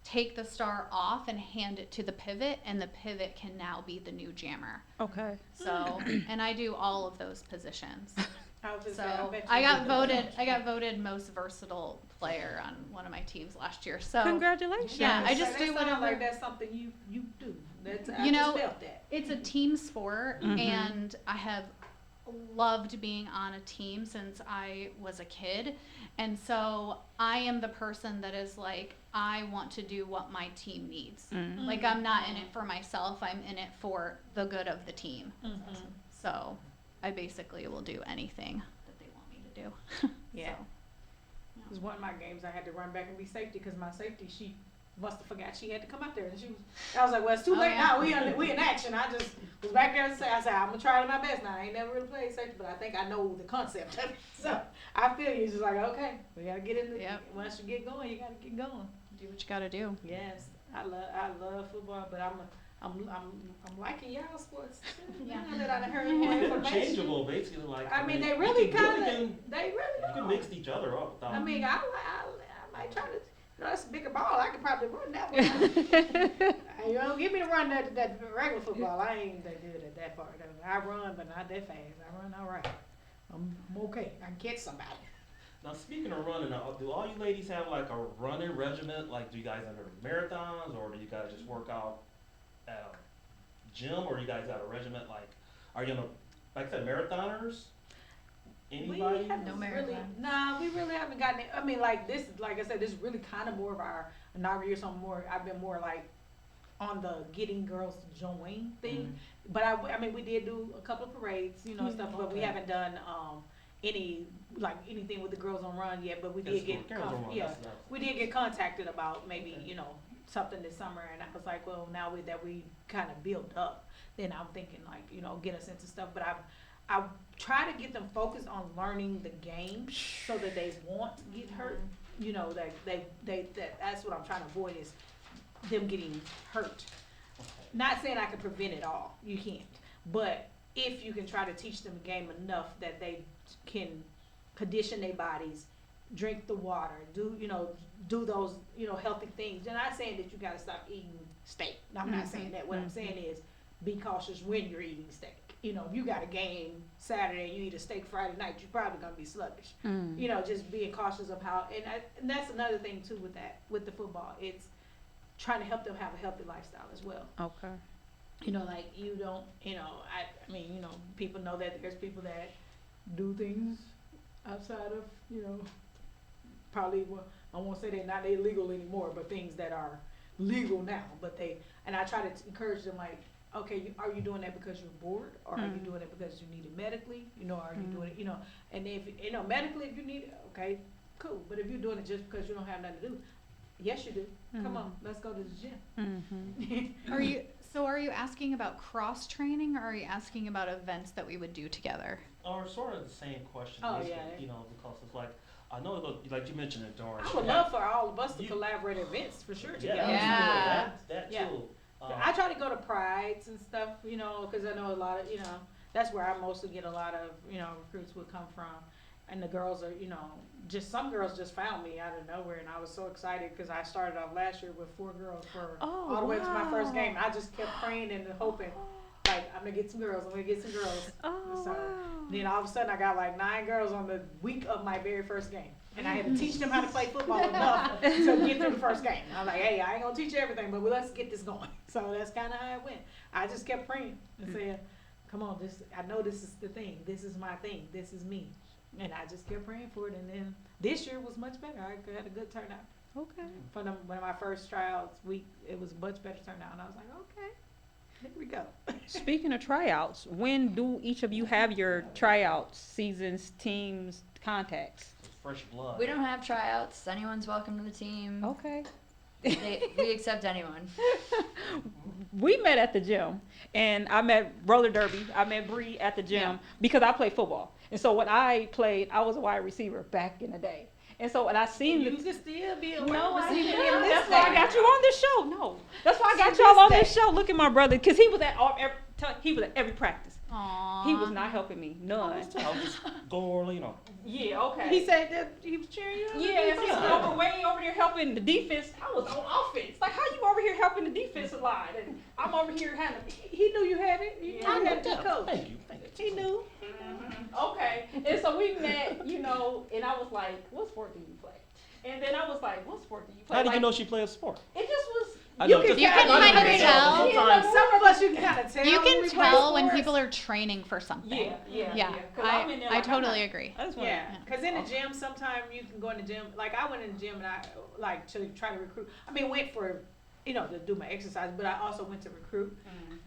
take the star off and hand it to the pivot, and the pivot can now be the new jammer. Okay. So, and I do all of those positions. So I got voted most versatile player on one of my teams last year. So Congratulations. Yeah, I just that do sound whatever. like that's something you do. I You just know, felt that. It's a team sport, and I have loved being on a team since I was a kid. And so I am the person that is like, I want to do what my team needs. Like, I'm not in it for myself, I'm in it for the good of the team. So I basically will do anything that they want me to do. Yeah. So, It was one of my games I had to run back and be safety because my safety, she must have forgot she had to come out there. And I was like, well, it's too late now. We in action. I just was back there and I said, I'm going to try my best now. I ain't never really played safety, but I think I know the concept of it. So I feel you. It's just like, okay, we got to get in the, once you get going, you got to get going. do what you gotta do. Yes. I love football, but I'm liking y'all sports too. Yeah. Now that I heard more information. Interchangeable, basically. Like I mean, they you really can- kind you of, they really can are. mix each other up. I mean, I might try to. That's a bigger ball. I could probably run that one. Give me to run that regular football. I ain't that good at that part. I run, but not that fast. I run all right. I'm okay. I can catch somebody. Now, speaking of running, do all you ladies have like a running regiment? Like, do you guys enter marathons, or do you guys just work out at a gym, or do you guys have a regiment? Like, are you like I said, marathoners? Anybody? We haven't No really, marathon. nah, we really haven't gotten it. I mean, like this, like I said, this is really kind of more of our inaugural year. So I've been more like on the getting girls to join thing. But I mean, we did do a couple of parades, stuff, but we Okay. haven't done anything with the girls on run yet. But we did we did get contacted about maybe Okay. something this summer, and I was like, well, now that we kind of built up, then I'm thinking like get us into stuff. But I try to get them focused on learning the game so that they won't get hurt. That's what I'm trying to avoid is them getting hurt. Not saying I can prevent it all. You can't. But if you can try to teach them the game enough that they can condition their bodies, drink the water, do those, healthy things. And I'm not saying that you got to stop eating steak. I'm not saying that. What I'm saying is be cautious when you're eating steak. you know, if you got a game Saturday, you eat a steak Friday night, you're probably gonna be sluggish. Mm. You know, just being cautious of how, and that's another thing too with that, with the football. It's trying to help them have a healthy lifestyle as well. Okay. You know, like you don't, you know, I mean, you know, people know that there's people that do things outside of, you know, probably, well, I won't say they're not illegal anymore, but things that are legal now. But and I try to encourage them, like, okay, are you doing that because you're bored, or are you doing it because you need it medically? You know, are you doing it, you know, and if, you know, medically, if you need it, okay, cool. But if you're doing it just because you don't have nothing to do, yes, you do. Come on, let's go to the gym. Mm-hmm. Are you asking about cross training, or are you asking about events that we would do together? Or sort of the same question, Oh, basically, yeah. you know, because it's like, I know, like you mentioned it, Doris. I would love for all of us to collaborate events for sure together. Yeah. That Yeah. too. I try to go to prides and stuff, you know, because I know a lot of, you know, that's where I mostly get a lot of, you know, recruits would come from. And the girls are, you know, just some girls just found me out of nowhere, and I was so excited because I started off last year with 4 girls for Oh, all the way to my first wow. game. I just kept praying and hoping, like, I'm gonna get some girls, I'm gonna get some girls. Oh, So, wow. then all of a sudden I got like 9 girls on the week of my very first game. And I had to teach them how to play football enough to get through the first game. I'm like, hey, I ain't gonna teach you everything, but let's get this going. So that's kind of how it went. I just kept praying and saying, come on, I know this is the thing. This is my thing. This is me. And I just kept praying for it. And then this year was much better. I had a good turnout. Okay. For one of my first tryouts week, it was much better turnout. And I was like, okay, here we go. Speaking of tryouts, when do each of you have your tryouts, seasons, teams, contacts? Fresh blood. We don't have tryouts. Anyone's welcome to the team. Okay. We accept anyone. We met at the gym, and I met roller derby. I met Bree at the gym Yeah. because I play football. And so when I played, I was a wide receiver back in the day. And so when I seen You can still be a no, I receiver didn't. in this That's why I day. got you on this show. No, that's why I got See, y'all this on this day. show. Look at my brother, because he was at every practice. Aww. He was not helping me none. I was just going, you know. Yeah, okay. He said that he was cheering you on. Yeah, he was way over there helping the defense. I was on offense. Like, how you over here helping the defensive line, and I'm over here having. He knew you had it. You Yeah. had the coach. Thank you. He knew. Okay, and so we met, you know, and I was like, "What sport do you play?" And then I was like, "What sport do you play?" How did like, you know she played a sport? It just was. I know, just- You can I kind of know, tell. sometimes- Some of us you can kind of tell. You when can we play tell when sports. people are training for something. Yeah. 'Cause I'm in there I like, totally I'm agree. not- I just wanna- Yeah, because in the Okay. gym, sometimes you can go in the gym. Like I went in the gym and I like to try to recruit. I mean, went for, you know, to do my exercise, but I also went to recruit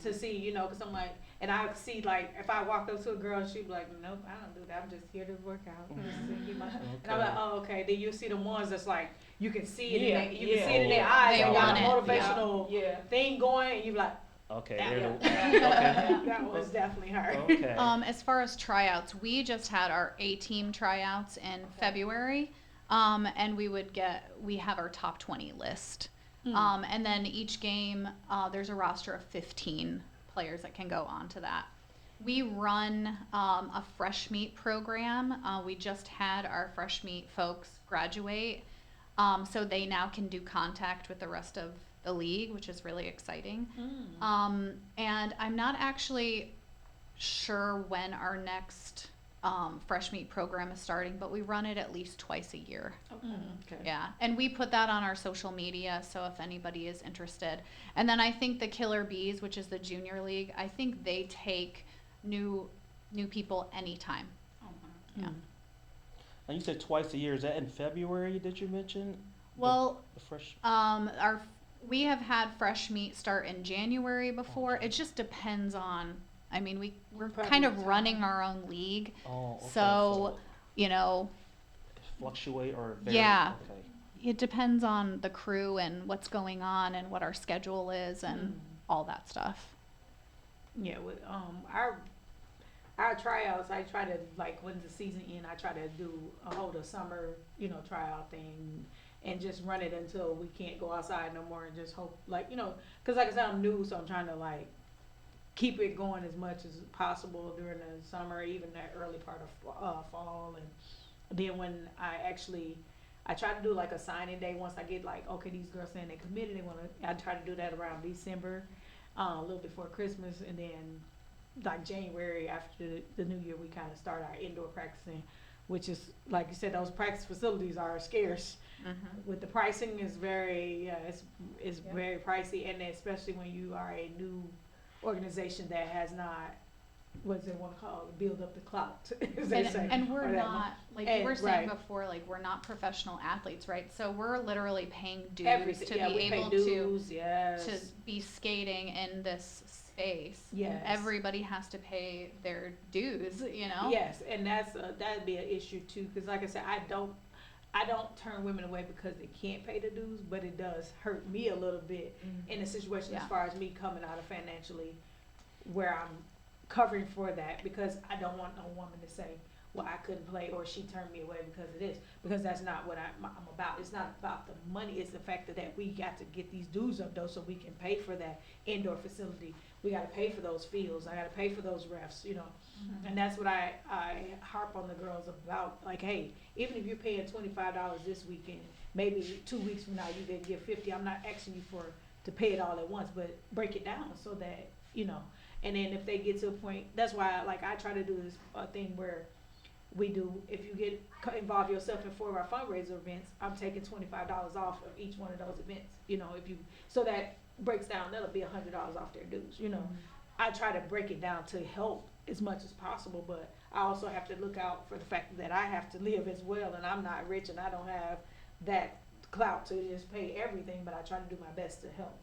to see, you know, because I'm like, and I see like if I walked up to a girl, she'd be like, nope, I don't do that. I'm just here to work out. Just to get my-" And I'm like, oh, okay. Then you see the ones that's like you can see it in you can see it in their eyes. They They got a want it. motivational Yeah. thing going, and you be like, Okay, that, there yeah, the, that was definitely her. okay. As far as tryouts, we just had our A-team tryouts in February, and we have our top 20 list. And then each game, there's a roster of 15 players that can go on to that. We run a fresh meat program. We just had our fresh meat folks graduate, so they now can do contact with the rest of the league, which is really exciting. And I'm not actually sure when our next fresh meat program is starting, but we run it at least twice a year. Okay. Yeah, and we put that on our social media, so if anybody is interested. And then I think the Killer Bees, which is the junior league, I think they take new people anytime. Yeah. And you said twice a year. Is that in February? Did you mention? Well, The fresh. we have had fresh meat start in January before. It just depends on. I mean, we're Probably kind the of time. running our own league, Oh, okay, so you know, fluctuate or vary? Yeah. Okay. it depends on the crew and what's going on and what our schedule is and all that stuff. Yeah, with our tryouts, I try to, like, when the season ends, I try to hold a summer, you know, tryout thing and just run it until we can't go outside no more and just hope, like, you know, because like I said, I'm new, so I'm trying to, like, keep it going as much as possible during the summer, even that early part of fall. And then when I try to do like a signing day once I get like, okay, these girls saying they committed, I try to do that around December, a little before Christmas, and then like January after the new year, we kind of start our indoor practicing, which is, like you said, those practice facilities are scarce. With the pricing is very, it's very pricey, and especially when you are a new organization that has not, what does it want to call it, build up the clout, as they say. And we're or that not, like and- you were saying right. before, like we're not professional athletes, right? So we're literally paying dues Everything, to yeah, be we pay able dues, yes. to be skating in this space. Yes. Everybody has to pay their dues, you know? Yes, and that'd be an issue too, because like I said, I don't turn women away because they can't pay the dues, but it does hurt me a little bit in a situation Yeah. as far as me coming out of financially where I'm covering for that, because I don't want no woman to say, well, I couldn't play or she turned me away because of this, because that's not what I'm about. It's not about the money, it's the fact that we got to get these dues up though so we can pay for that indoor facility. We gotta pay for those fields, I gotta pay for those refs, you know. And that's what I harp on the girls about, like, hey, even if you're paying $25 this weekend, maybe 2 weeks from now you didn't give 50. I'm not asking you to pay it all at once, but break it down so that, you know. And then if they get to a point, that's why I try to do this thing where we do, if you involve yourself in 4 of our fundraiser events, I'm taking $25 off of each one of those events, you know, so that breaks down, that'll be $100 off their dues, you know. I try to break it down to help as much as possible, but I also have to look out for the fact that I have to live as well, and I'm not rich and I don't have that clout to just pay everything, but I try to do my best to help.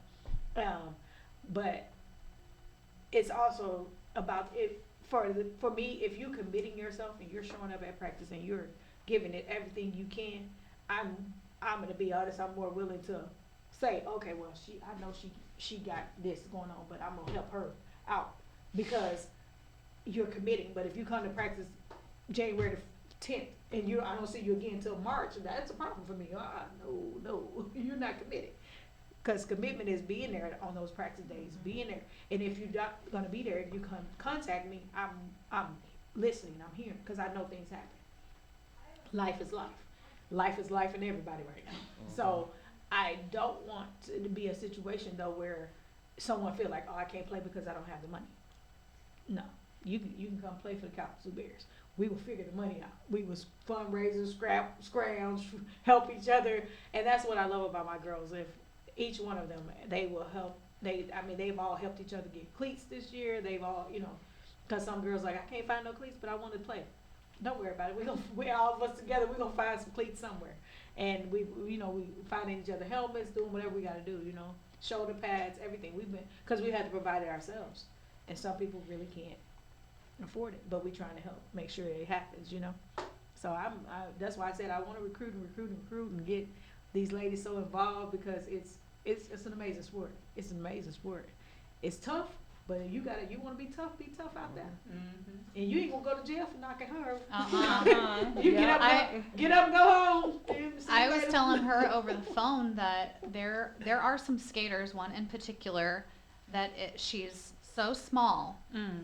But it's also about for me, if you're committing yourself and you're showing up at practice and you're giving it everything you can, I'm gonna be honest, I'm more willing to say, okay, well, I know she got this going on, but I'm gonna help her out because you're committing. But if you come to practice January the 10th and I don't see you again until March, that's a problem for me. No, you're not committed. Because commitment is being there on those practice days, being there. And if you're not gonna be there, if you come contact me, I'm listening, I'm hearing, because I know things happen. Life is life. Life is life in everybody right now. So I don't want it to be a situation though where someone feel like, oh, I can't play because I don't have the money. No, you can come play for the Kalamazoo Bears. We will figure the money out. We was fundraisers, scrounge, help each other, and that's what I love about my girls. If each one of them, they will help. They've all helped each other get cleats this year. They've all, you know, because some girls like, I can't find no cleats, but I want to play. Don't worry about it. We all of us together. We're gonna find some cleats somewhere, and we finding each other helmets, doing whatever we got to do. You know, shoulder pads, everything. Because we had to provide it ourselves, and some people really can't afford it, but we trying to help make sure it happens. You know, so that's why I said I want to recruit and get these ladies so involved, because it's an amazing sport. It's an amazing sport. It's tough, but you want to be tough out there. And you ain't gonna go to jail for knocking her. You get up and go home. I was telling her over the phone that there are some skaters, one in particular, that she's so small,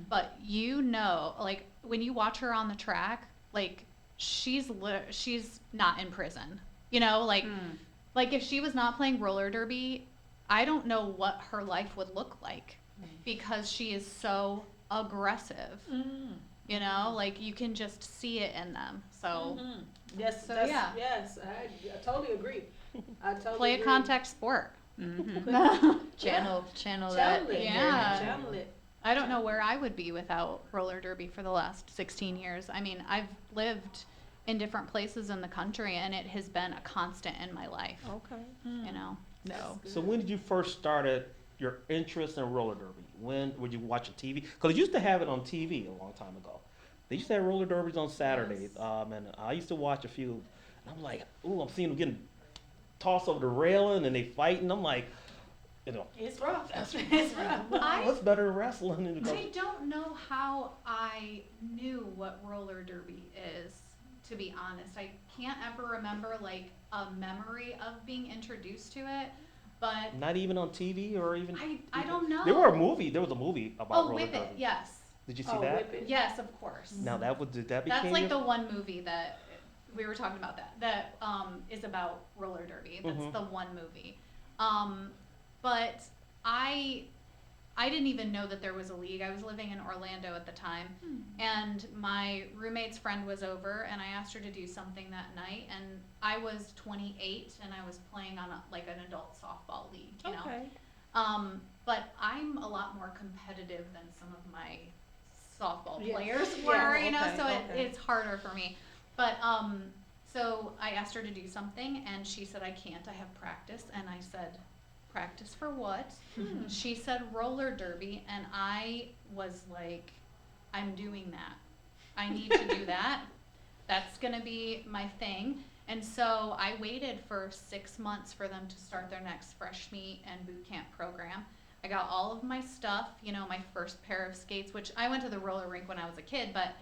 but you know, like when you watch her on the track, like she's not in prison. You know, like if she was not playing roller derby, I don't know what her life would look like, because she is so aggressive. You know, like you can just see it in them. So yes, so yeah. Yes, I totally agree. I totally play agree. a contact sport. Channel Channel that. it. Yeah. Channel it. I don't know where I would be without roller derby for the last 16 years. I mean, I've lived in different places in the country, and it has been a constant in my life. Okay. You know, So when did you first start your interest in roller derby? When were you watching TV? Because they used to have it on TV a long time ago. They used to have roller derbies on Saturdays, and I used to watch a few. And I'm like, ooh, I'm seeing them getting tossed over the railing, and they fighting. I'm like, you know, It's rough. It's rough. what's better than wrestling? I don't know how I knew what roller derby is, to be honest. I can't ever remember like a memory of being introduced to it, but Not even on TV or even. I don't know. There was a movie about roller Whip derby. It, yes. Did you see Oh, that? Whip It. Yes, of course. Now did that became That's like your- the one movie that we were talking about that is about roller derby. That's the one movie. But I I didn't even know that there was a league. I was living in Orlando at the time, and my roommate's friend was over, and I asked her to do something that night, and I was 28, and I was playing on like an adult softball league, you know. But I'm a lot more competitive than some of my softball players were, you know, so it's harder for me. But so I asked her to do something, and she said, I can't, I have practice, and I said, practice for what? She said roller derby, and I was like, I'm doing that. I need to do that. That's gonna be my thing. And so I waited for 6 months for them to start their next fresh meet and boot camp program. I got all of my stuff, you know, my first pair of skates, which I went to the roller rink when I was a kid, but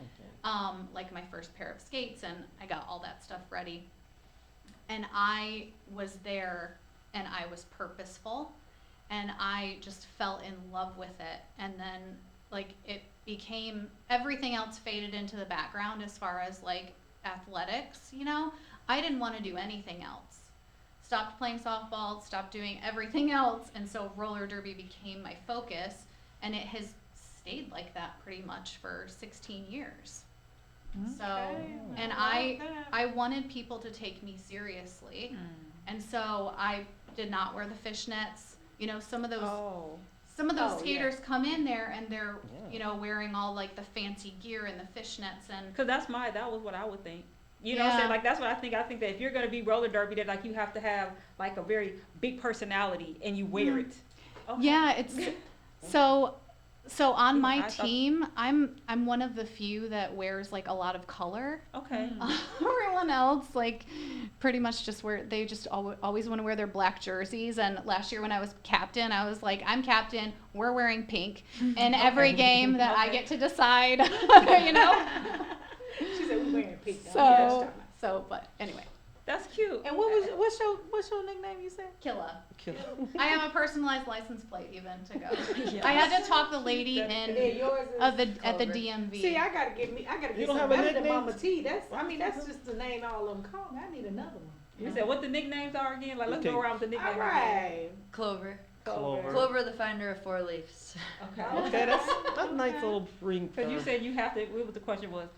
like my first pair of skates, and I got all that stuff ready. And I was there, and I was purposeful, and I just fell in love with it. And then like it became, everything else faded into the background as far as like athletics, you know. I didn't want to do anything else. Stopped playing softball, stopped doing everything else, and so roller derby became my focus, and it has stayed like that pretty much for 16 years. So, and I wanted people to take me seriously, and so I did not wear the fishnets. You know, some of those skaters come in there and they're you know, wearing all like the fancy gear and the fishnets, and Cause that was what I would think. You know what I'm saying? Like, that's what I think. I think that if you're going to be roller derby, that like you have to have like a very big personality and you wear it. Yeah, it's so on my team, I'm one of the few that wears like a lot of color. Okay. Everyone else like pretty much just they just always want to wear their black jerseys. And last year when I was captain, I was like, I'm captain, we're wearing pink in every game that I get to decide, you know? She said we're wearing pink. But anyway. That's cute. And what's your nickname you said? Killa. I have a personalized license plate even to go. Yes. I had to talk the lady in at the DMV. See, I gotta get don't some have a better than nickname? Mama T. That's just the name all of them call me. I need another one. You said what the nicknames are again? Like, let's go around with the nicknames. All right. Clover. Clover. Clover, the finder of 4 leaves. Okay, that's a nice little ring. Because you said you have to. What the question was?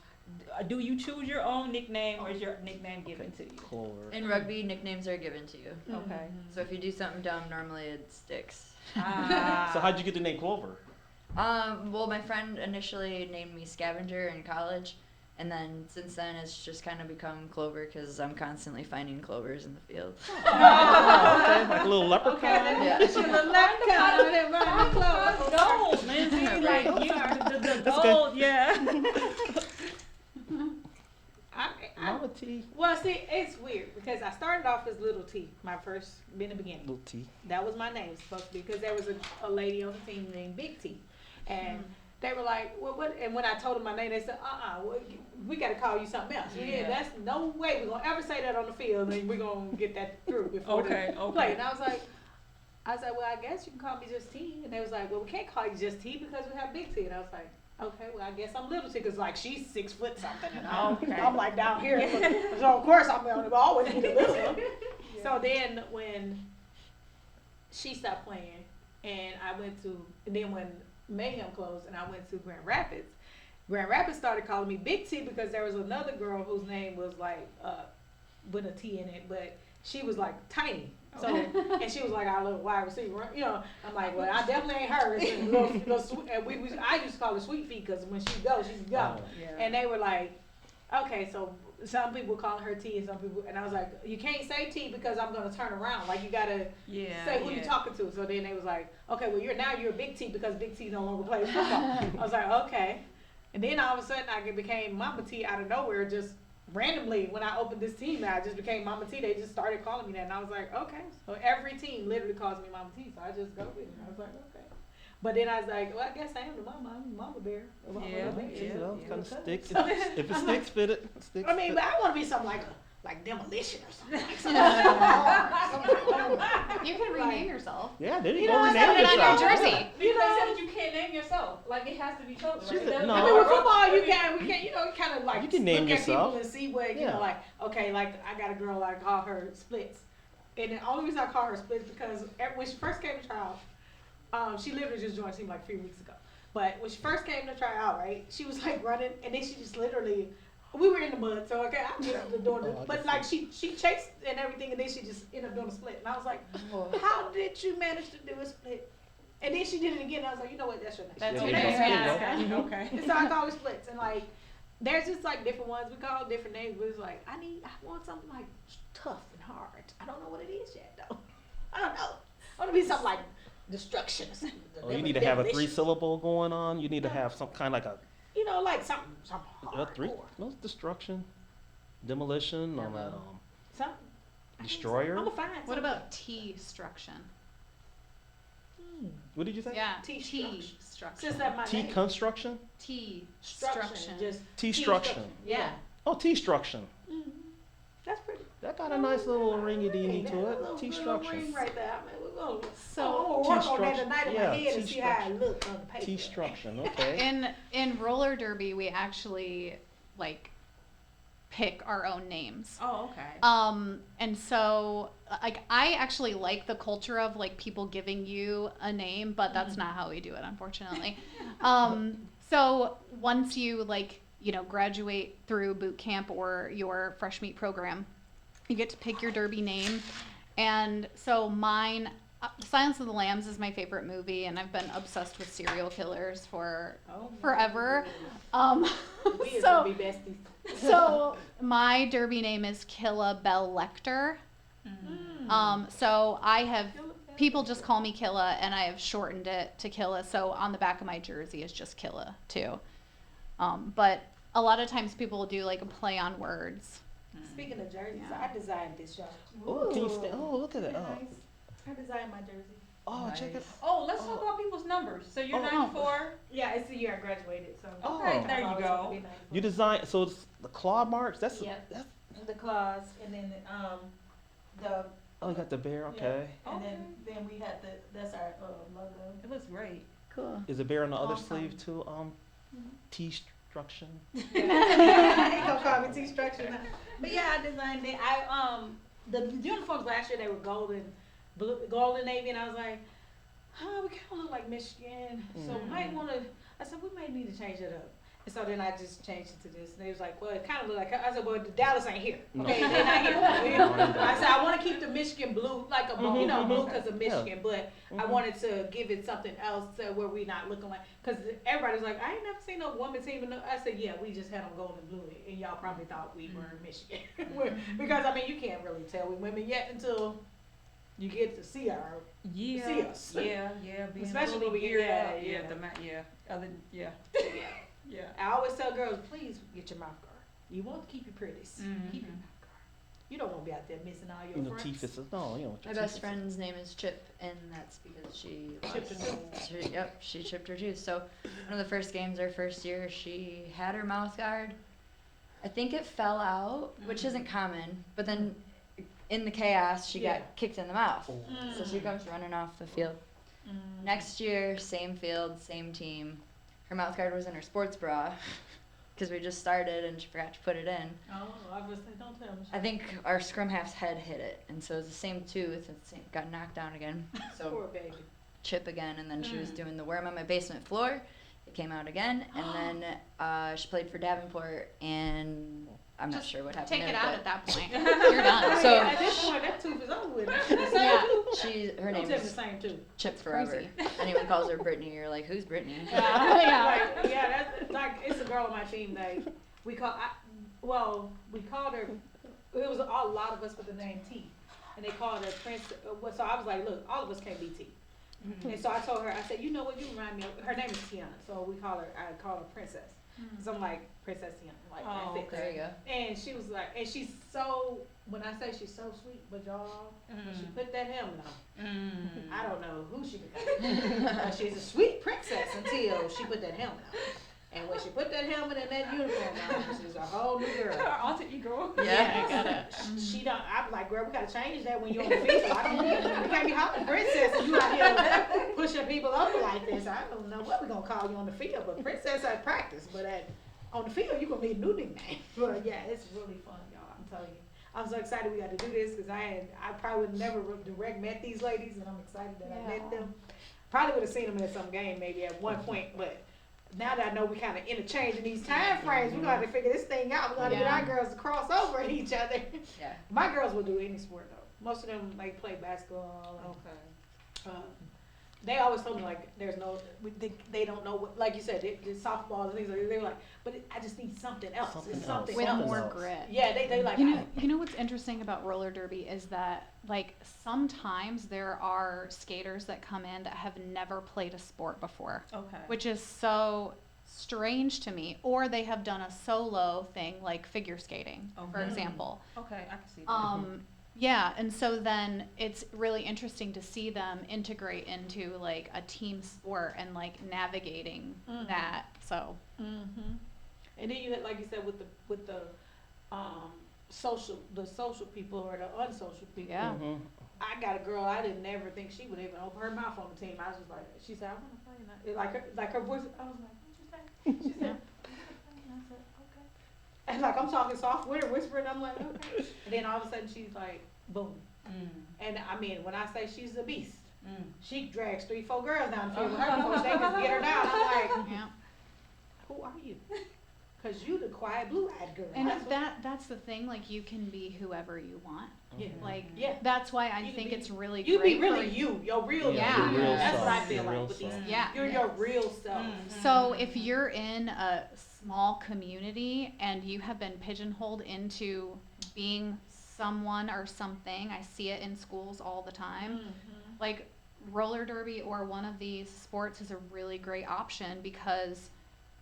Do you choose your own nickname, or is your nickname given to you? Clover. In rugby, nicknames are given to you. Okay. So if you do something dumb, normally it sticks. So how'd you get the name Clover? Well, my friend initially named me Scavenger in college, and then since then it's just kind of become Clover because I'm constantly finding clovers in the field. Okay, like a little leprechaun. Yeah. She's a leprechaun. Gold, Lindsey, like you, the gold, yeah. Mama T. Well, see, it's weird because I started off as Little T, my first in the beginning. Little T. That was my name supposed to be because there was a lady on the team named Big T, and they were like, well, what? And when I told them my name, they said, we got to call you something else. Yeah, that's no way we're gonna ever say that on the field, and we're gonna get that through before the play. And I was like, well, I guess you can call me just T. And they was like, well, we can't call you just T because we have Big T. And I was like, okay, well, I guess I'm Little T because like she's 6 foot something, and I'm like down here. So of course I'm gonna always be the little one. So then when she stopped playing, and then when Mayhem closed, and I went to Grand Rapids started calling me Big T because there was another girl whose name was like with a T in it, but she was like tiny. So and she was like our little wide receiver, you know. I'm like, well, I definitely ain't her. And I used to call her Sweet Feet because when she goes, she's go. And they were like, okay, so some people call her T and some people, and I was like, you can't say T because I'm gonna turn around. Like you gotta say who you're talking to. So then they was like, okay, well you're a Big T because Big T no longer plays football. I was like, okay. And then all of a sudden I became Mama T out of nowhere, just randomly when I opened this team. I just became Mama T. They just started calling me that, and I was like, okay. So every team literally calls me Mama T. So I just go with it. I was like, okay. But then I was like, well, I guess I am the mama. I'm the mama bear. It's kind of sticks. If it sticks, fit it. Sticks, I mean, but I want to be something like demolition or something. You can rename yourself. Yeah, there you know, go. Rename Put it on yourself. your jersey. You know, you can't name yourself. Like it has to be chosen. Right? No. I mean, with football, we can, you know, kind of like you can name look yourself. at people and see what, you know, like, okay, like I got a girl, I call her Splits. And the only reason I call her Splits because when she first came to trial, She literally just joined the team like 3 weeks ago. But when she first came to try out, right, she was like running, and then she just literally, we were in the mud, so okay, I get up to doing it. But like she chased and everything, and then she just ended up doing a split. And I was like, how did you manage to do a split? And then she did it again, and I was like, you know what, that's your name. That's Yeah, your yeah, name. yeah. Okay. And so I call it splits, and like, there's just like different ones. We call it different names, but it's like, I want something like tough and hard. I don't know what it is yet, though. I don't know. I want to be something like destruction or something. Oh, you need to have a 3-syllable going on. You need to have some kind of like a You know, like something hard. no, destruction, demolition, or Something. destroyer. I'm gonna find What something. about T-struction? What did you say? Yeah, T-struction. T-struction. Since that my T name. construction. T-struction. Just T-struction. Yeah. Oh, T-struction. Mm-hmm. That's pretty. That got a nice little ringy dingy That to little- it. little T-struction. ring right there. I mean, we're gonna, So- I'm gonna work on that T-struction. tonight in my Yeah, head and see how it T-struction. looks on the paper. T-struction. Okay. In roller derby, we actually like pick our own names. Oh, okay. And so like I actually like the culture of like people giving you a name, but that's not how we do it, unfortunately. So once you like, you know, graduate through boot camp or your fresh meat program, you get to pick your derby name. And so mine, Silence of the Lambs is my favorite movie, and I've been obsessed with serial killers for Oh, my forever. goodness. We is So gonna be besties. so my derby name is Killa Bell Lecter. So I have people just call me Killa, and I have shortened it to Killa. So on the back of my jersey is just Killa too. But a lot of times people will do like a play on words. Speaking of jerseys, Yeah. I designed this, y'all. Oh, can you stand? Oh, look at that. Oh, Nice. I designed my jersey. oh, check it. Oh, let's talk about people's numbers. So you're Oh. 94. Yeah, it's the year I graduated, so. Okay, Oh. there you go. You designed so it's the claw marks. That's Yep. that's. The claws, and then the Oh, you got the bear. Okay. and then we had that's our logo. It looks great. Cool. Is the bear on the other Awesome. sleeve too? T-struction. He gonna call me T-structure now. But yeah, I designed it. The uniforms last year they were golden navy, and I was like, we kind of look like Michigan, so we might want to. I said we might need to change it up. And so then I just changed it to this, and they was like, well, it kind of look like. I said, well, the Dallas ain't here. No. Okay, they're not here. You know? No, I said I want to keep the Michigan blue, like a blue because of Yeah. Michigan, but I wanted to give it something else to where we not looking like, because everybody's like, I ain't never seen no woman team. I said, yeah, we just had them gold and blue, and y'all probably thought we were Michigan. Because, I mean, you can't really tell we women yet until you get to see our, see us. Yeah. Being Especially really when we get- geared yeah, up. yeah. Yeah. I always tell girls, please get your mouth guard. You want to keep your pretties. Mhm. Keep your mouth guard. You don't want to be out there missing all your You know, friends. teeth is no. You know. My best friend's name is Chip, and that's because she Chipped lost- her tooth. she chipped her tooth. So one of the first games, our first year, she had her mouth guard. I think it fell out, which isn't common. But then, in the chaos, she Yeah. got kicked in the mouth. Oh. So she comes running off the field. Next year, same field, same team. Her mouth guard was in her sports bra because we just started and she forgot to put it in. Oh, I was like, don't tell me. I think our scrum half's head hit it, and so it was the same tooth. Got knocked down again. So Poor baby. chip again, and then she was doing the worm on my basement floor. It came out again, and then she played for Davenport, and I'm not Just sure what happened Take there, it out but at that point. You're done. So- at this point, that tooth is over with. yeah, her Don't name tell me the is same tooth. Chip Forever. crazy. Anyone calls her Brittany, you're like, who's Brittany? Like, yeah, that's like it's a girl on my team. Like we called her. It was a lot of us with the name T, and they called her Prince. So I was like, look, all of us can't be T. And so I told her, I said, you know what, you remind me of, her name is Tiana, so I call her Princess. Cause I'm like, Princess Tiana, like Oh, that fits. There you go. And she was like, and she's so, when I say she's so sweet, but y'all, when she put that helmet on, I don't know who she became. She's a sweet princess until she put that helmet on. And when she put that helmet and that uniform on, she's a whole new girl. Alter ego. Yeah. I got it. She don't. I'm like, girl, we gotta change that when you're on the field. I don't. We can't be hopping princess and you out here pushing people up like this. I don't know what we're gonna call you on the field, but princess at practice. But on the field, you gonna be a new nickname. But yeah, it's really fun, y'all. I'm telling you. I'm so excited we got to do this because I probably would never direct met these ladies, and I'm excited that I met them. Probably would have seen them at some game maybe at one point, but now that I know we kind of interchanging these time frames, we're gonna have to figure this thing out. We're gonna get Yeah. our girls to cross over at each other. Yeah. My girls will do any sport though. Most of them like play basketball. And, Okay. they always told me like there's no, they don't know what, like you said, the softball and things like that. They were like, but I just need something else. It's something With else. more else. grit. Yeah, they like. You know what's interesting about roller derby is that like sometimes there are skaters that come in that have never played a sport before, Okay. which is so strange to me. Or they have done a solo thing like figure skating, for Okay. example. Okay, I can see that. Yeah, and so then it's really interesting to see them integrate into like a team sport and like navigating Mhm. that. So Mm-hmm. And then you like you said with the social people or the unsocial people. Yeah. Mhm. I got a girl I didn't never think she would even open her mouth on the team. I was just like, she said I want to play, and like her voice. I was like, what you say? She said, I want to play, and I said okay. And like I'm talking soft with her, whispering. I'm like okay. And then all of a sudden she's like, boom. And I mean, when I say she's a beast, she drags 3-4 girls down the field with her before they can get her down. I'm like, yeah. who are you? Cause you the quiet blue-eyed girl. And That's what- that's the thing, like you can be whoever you want. yeah. Like Yeah. that's why I You can think be- it's really You great be really for you, your real Yeah. you. Your real That's what I self, feel your like real with these. self. Yeah. You're your real self. So if you're in a small community and you have been pigeonholed into being someone or something, I see it in schools all the time. Like roller derby or one of these sports is a really great option because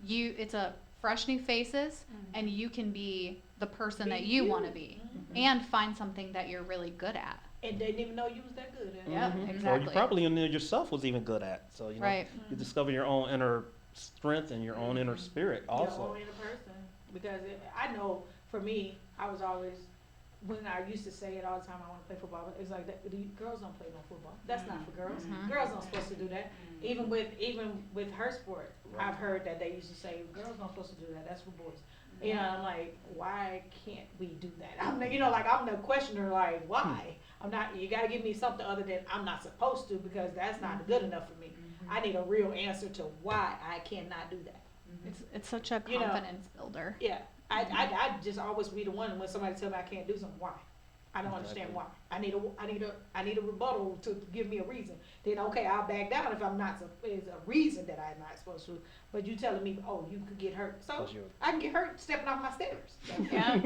it's a fresh new faces and you can be the person that you want to be and find something that you're really good at. And they didn't even know you was that good at it. Yeah, Mhm. Or exactly. you probably knew yourself was even good at. So you know, Right. you discover your own inner strength and your own inner spirit Your also. own inner person. Because I know for me, I was always, when I used to say it all the time, I want to play football. But it's like that, the girls don't play no football. That's not for girls. Mhm. Girls aren't supposed to do that. Even with her sport, I've heard that they used to say girls aren't supposed to do that. That's for boys. You know, I'm like, why can't we do that? I'm the, like I'm the questioner. Like, why? I'm not. You got to give me something other than I'm not supposed to because that's not good enough for me. I need a real answer to why I cannot do that. It's such a You know, confidence builder. Yeah, I just always be the one when somebody tell me I can't do something. Why? I don't understand Exactly. why. I need a rebuttal to give me a reason. Then okay, I'll back down if I'm not. There's a reason that I'm not supposed to. But you telling me, oh, you could get hurt, so 'Cause you're- I can get hurt stepping off my stairs. Yeah,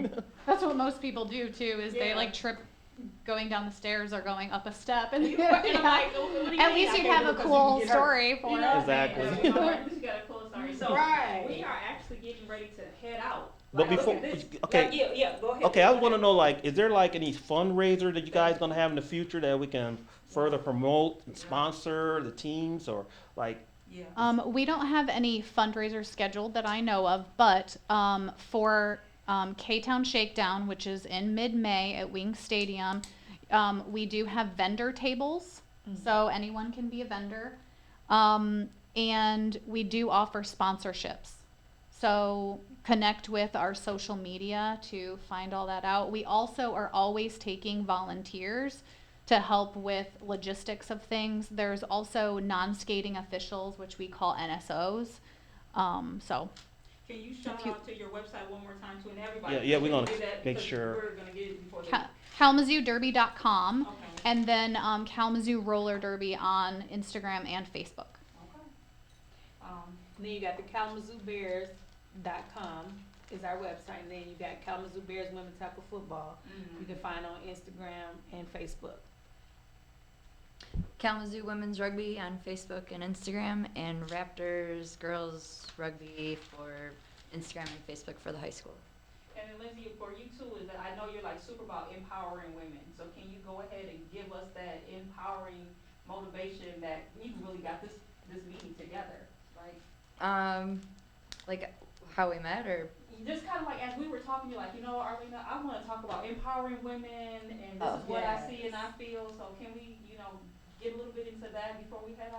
that's what most people do too. Is they Yeah. like trip going down the stairs or going up a step, and, And I'm like, what do you at mean least I you can't have do a it 'cause you cool can get hurt? story for You it. know? Exactly. At least you got a cool story. So Right. we are actually getting ready to head out. But Like, before, look at this. okay, Like, yeah, go ahead. okay, I Go want to ahead. know like, is there like any fundraiser that you guys gonna have in the future that we can further promote and sponsor the teams or like? Yeah. We don't have any fundraisers scheduled that I know of, but for K-Town Shakedown, which is in mid-May at Wings Stadium, we do have vendor tables, so anyone can be a vendor. And we do offer sponsorships. So connect with our social media to find all that out. We also are always taking volunteers to help with logistics of things. There's also non-skating officials, which we call NSOs. So Can you shout If you- out to your website one more time to and everybody? Yeah, we're Can you gonna do that? make Because sure. We're gonna get it before they. KalamazooDerby.com, Okay. and then Kalamazoo Roller Derby on Instagram and Facebook. Okay. Then you got the KalamazooBears.com is our website, and then you got Kalamazoo Bears Women's Tackle Football. You can find on Instagram and Facebook. Kalamazoo Women's Rugby on Facebook and Instagram, and Raptors Girls Rugby for Instagram and Facebook for the high school. And then Lindsey, for you too, is that I know you're like super about empowering women. So can you go ahead and give us that empowering motivation that we really got this meeting together? Like Like how we met, or just kind of like as we were talking, you're like, you know, Arlena, I want to talk about empowering women, and this Oh. is what I see and I feel. So can we, get a little bit into that before we head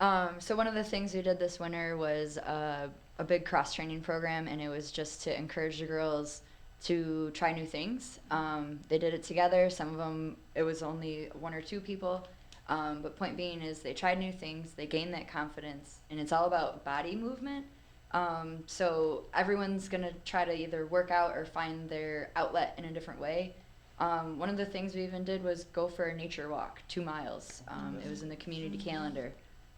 out? So one of the things we did this winter was a big cross training program, and it was just to encourage the girls to try new things. They did it together. Some of them, it was only one or two people. But point being is they tried new things, they gained that confidence, and it's all about body movement. So everyone's going to try to either work out or find their outlet in a different way. One of the things we even did was go for a nature walk, 2 miles. It was in the community calendar.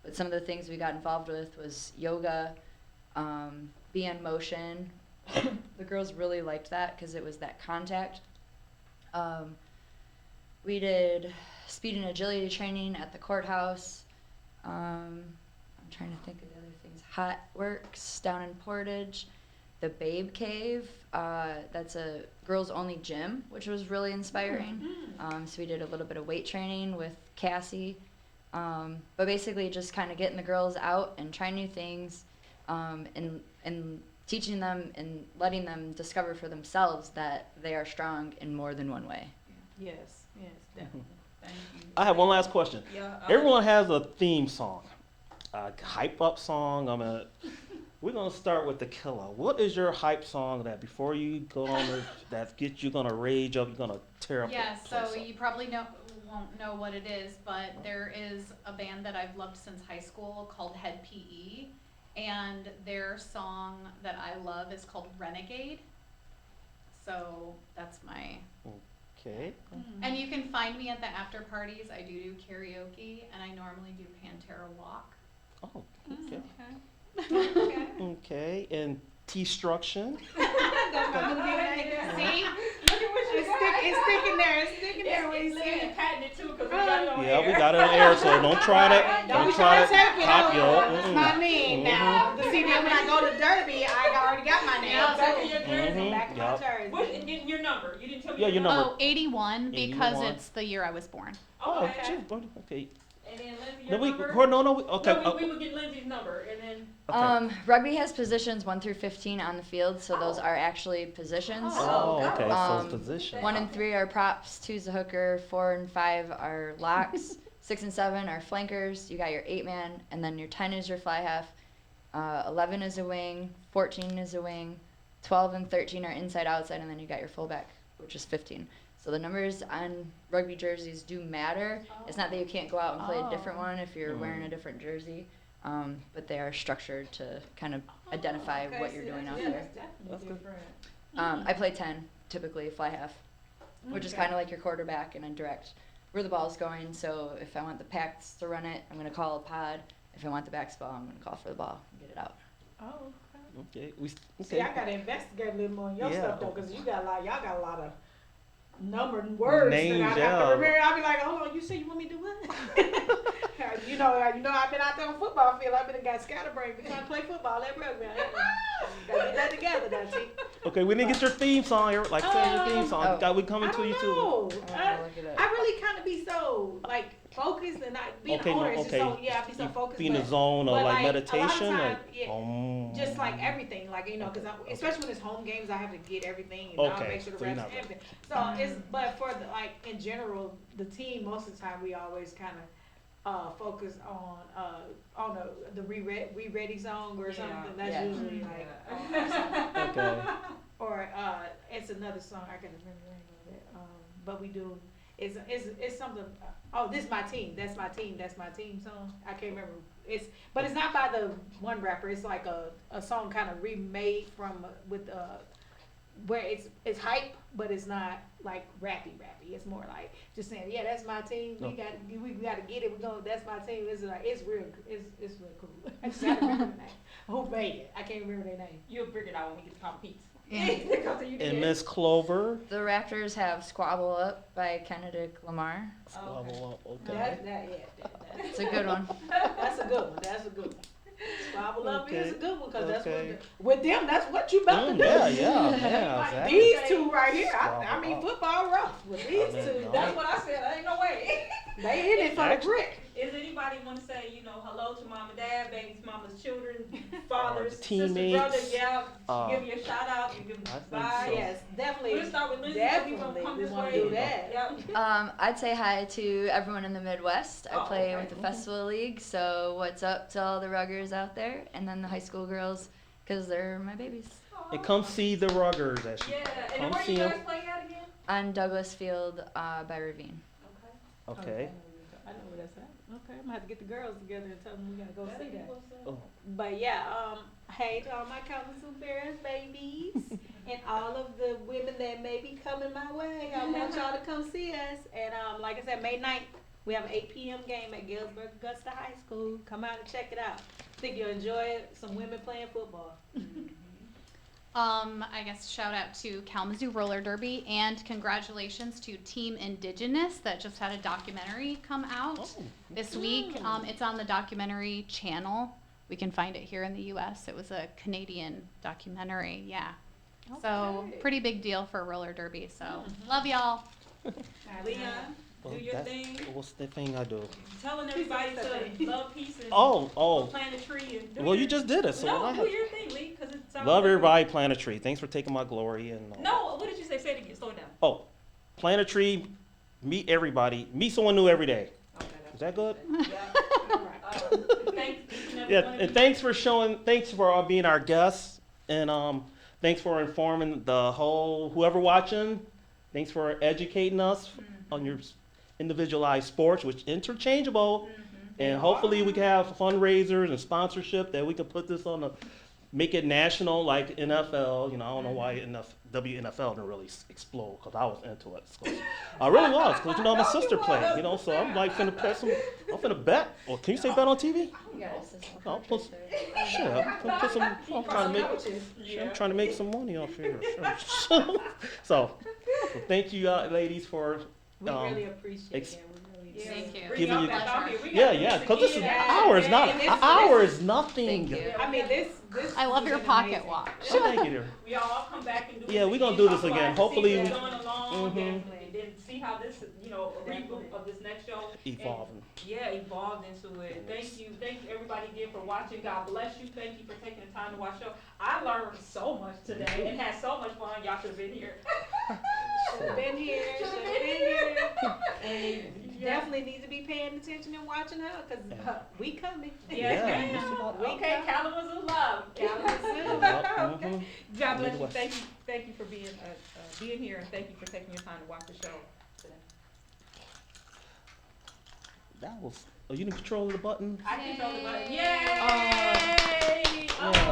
But some of the things we got involved with was yoga, be in motion. The girls really liked that because it was that contact. We did speed and agility training at the courthouse. I'm trying to think of the other things. Hot Works down in Portage. The Babe Cave. That's a girls-only gym, which was really inspiring. So we did a little bit of weight training with Cassie. But basically just kind of getting the girls out and trying new things, and teaching them and letting them discover for themselves that they are strong in more than one way. Yes, definitely. Thank you. I have one last question. Yeah, Everyone has a theme song, a hype up song. We're gonna start with the Killa. What is your hype song that before you go on that gets you gonna rage up, you're gonna tear up? Yeah, the so place up? you probably won't know what it is, but there is a band that I've loved since high school called Head PE, and their song that I love is called Renegade. So that's my. Okay. And you can find me at the after parties. I do karaoke, and I normally do Pantera Walk. Oh, okay. Okay. Okay, and T-Struction. That's my new name. See? Look at what it's sticking there. It's sticking there when you see You're it. patting it too, because we got it on Yeah, air. we got it on air, so don't try to. Don't be trying to take it copy over. it. It's my name now. See, then when I go to Derby, I already got my name. Yeah, back in your too. jersey. Back to my Yup. jersey. What, and your number? You didn't tell me Yeah, your number. Oh, 81, because 81. it's the year I was born. Oh, okay. geez, okay. And then Lindsay, No, your number? okay. No, we would get Lindsay's number, and then. Okay. Rugby has positions 1 through 15 on the field, so those are actually positions. Oh, okay. Um, So position. 1 and 3 are props, 2 is a hooker, 4 and 5 are locks, 6 and 7 are flankers. You got your 8-man, and then your 10 is your fly half. 11 is a wing, 14 is a wing, 12 and 13 are inside outside, and then you got your fullback, which is 15. So the numbers on rugby jerseys do matter. It's not that you can't go out and play a different one if you're wearing a different jersey, but they are structured to kind of identify what you're doing out there. That's different. I play 10, typically fly half, which is kind of like your quarterback, and I direct where the ball's going. So if I want the Packs to run it, I'm going to call a pod. If I want the backs ball, I'm going to call for the ball and get it out. Oh, Okay. see, I gotta investigate a little more on your Yeah. stuff though, cause y'all got a lot of numbered words Names, that I have yeah. to remember. I'll be like, hold on, you say you want me to do what? you know, I've been out there on the football field. I've been got scatterbrained. We trying to play football at rugby. Gotta get that together, now, T. Okay, we didn't get your theme song here. Like say your theme song. Oh. We coming I to don't you too. know. Look it up. I really kind of be so like focused and not being Okay, an no, owner. Is just okay. so I be so You focused. be in the but- zone of but, like a lot of meditation, times, like just like everything, like because especially when it's home games, I have to get everything and I'll Okay, make sure the so you're refs not- everything. So it's but for the like in general, the team most of the time we always kind of focus on the we ready song or something. That's Yeah. usually like okay. or it's another song I can remember the name of it. But we do it's something. Oh, this is my team. That's my team. That's my team song. I can't remember. But it's not by the one rapper. It's like a song kind of remade from with where it's hype, but it's not like rappy. It's more like just saying, yeah, that's my team. No. We got to get it. We go. That's my team. It's real. It's real cool. I just gotta remember the name. Who made it? I can't remember their name. You'll figure it out when we get to compete. And Miss Clover. The Raptors have Squabble Up by Kennedick Lamar. Okay. It's a good one. That's a good one. That's a good one. Squabble Up is a good one because that's Okay. with them. That's what you about to do. Yeah, Like exactly. these two right here. I Squabble mean, up. football rough. With these two, no. That's what I said. Ain't no way. they in it for the Actually- brick. Is anybody want to say, hello to mom and dad, baby's mama's children, fathers, teammates, sisters, brothers? Yeah, uh, give you a shout out. You give I think bye. so. Yes, definitely. We'll start with Lindsay. Definitely, Come we this want way. to do that. Yep. I'd say hi to everyone in the Midwest. I Oh, play okay. with the Festival League, so what's up to all the ruggers out there? And then the high school girls, because they're my babies. And come see the Ruggers. As she Yeah, and come then where see you them. guys play at again? On Douglas Field by Ravine. Okay. Okay. I know where that's at. Okay, I'm gonna have to get the girls together and tell them we gotta go see that. Oh. But yeah, hey to all my Kalamazoo Bears babies and all of the women that may be coming my way. I want y'all to come see us. And like I said, May 9th, we have an 8 p.m. game at Guests-Kristie High School. Come out and check it out. I think you'll enjoy it. Some women playing football. I guess shout out to Kalamazoo Roller Derby and congratulations to Team Indigenous that just had a documentary come out this week. It's on the documentary channel. We can find it here in the U.S. It was a Canadian documentary, yeah. So Okay. pretty big deal for roller derby. So love y'all. Leon, Well, do your that's- thing. What's the thing I do? Telling everybody to love, peace, and Oh. plant a tree. And do Well, your, you just did it, so no, I do have. your thing, Lee, because it sounds Love like- everybody, plant a tree. Thanks for taking my glory and. No, what did you say? Say it again. Slow it down. Oh, plant a tree, meet everybody, meet someone new every day. Okay, Is that good? Yeah. All right. Thanks. each and every Yeah, one of and you. thanks for being our guests, and thanks for informing the whole whoever watching. Thanks for educating us on your individualized sports, which interchangeable, and hopefully we can have fundraisers and sponsorship that we can put this on the, make it national like NFL. You know, I don't know why WNFL didn't really explode because I was into it. So, I really was because you know my sister played. You know, so I'm like finna bet some. I'm finna bet. Or can you say bet on TV? You got assistant I'll coach put, right there. shit, I'm put some. I'm trying to make. Coaches. Shit, I'm trying to make some money off here. Sure. so thank you, ladies, for. We really appreciate ex- it. We really Yeah. Thank you. Bring Giving y'all you- back out here. We Yeah, gotta do yeah, this because this is again. hours, not And this- hours, nothing. Thank you. I mean, this. I love has your been pocket amazing. watch. Oh, thank you, dear. We all come back and do Yeah, this we gonna again, do this talk again. about it, see Hopefully what's we- going along, Mhm. and then see how this, a reboot of this next show. Evolving. Yeah, evolved into it. Thank you everybody again for watching. God bless you. Thank you for taking the time to watch the show. I learned so much today and had so much fun. Y'all should have been here. Should've been here. Should've been here. And you definitely need to be paying attention and watching her because we coming. Yeah, ma'am. just about- Okay, Kalamazoo love. Kalamazoo. Yep, mhm. God bless you. Midwest. Thank you for being here, and thank you for taking your time to watch the show today. That was. Oh, you didn't control the button. I control the button. Yeah.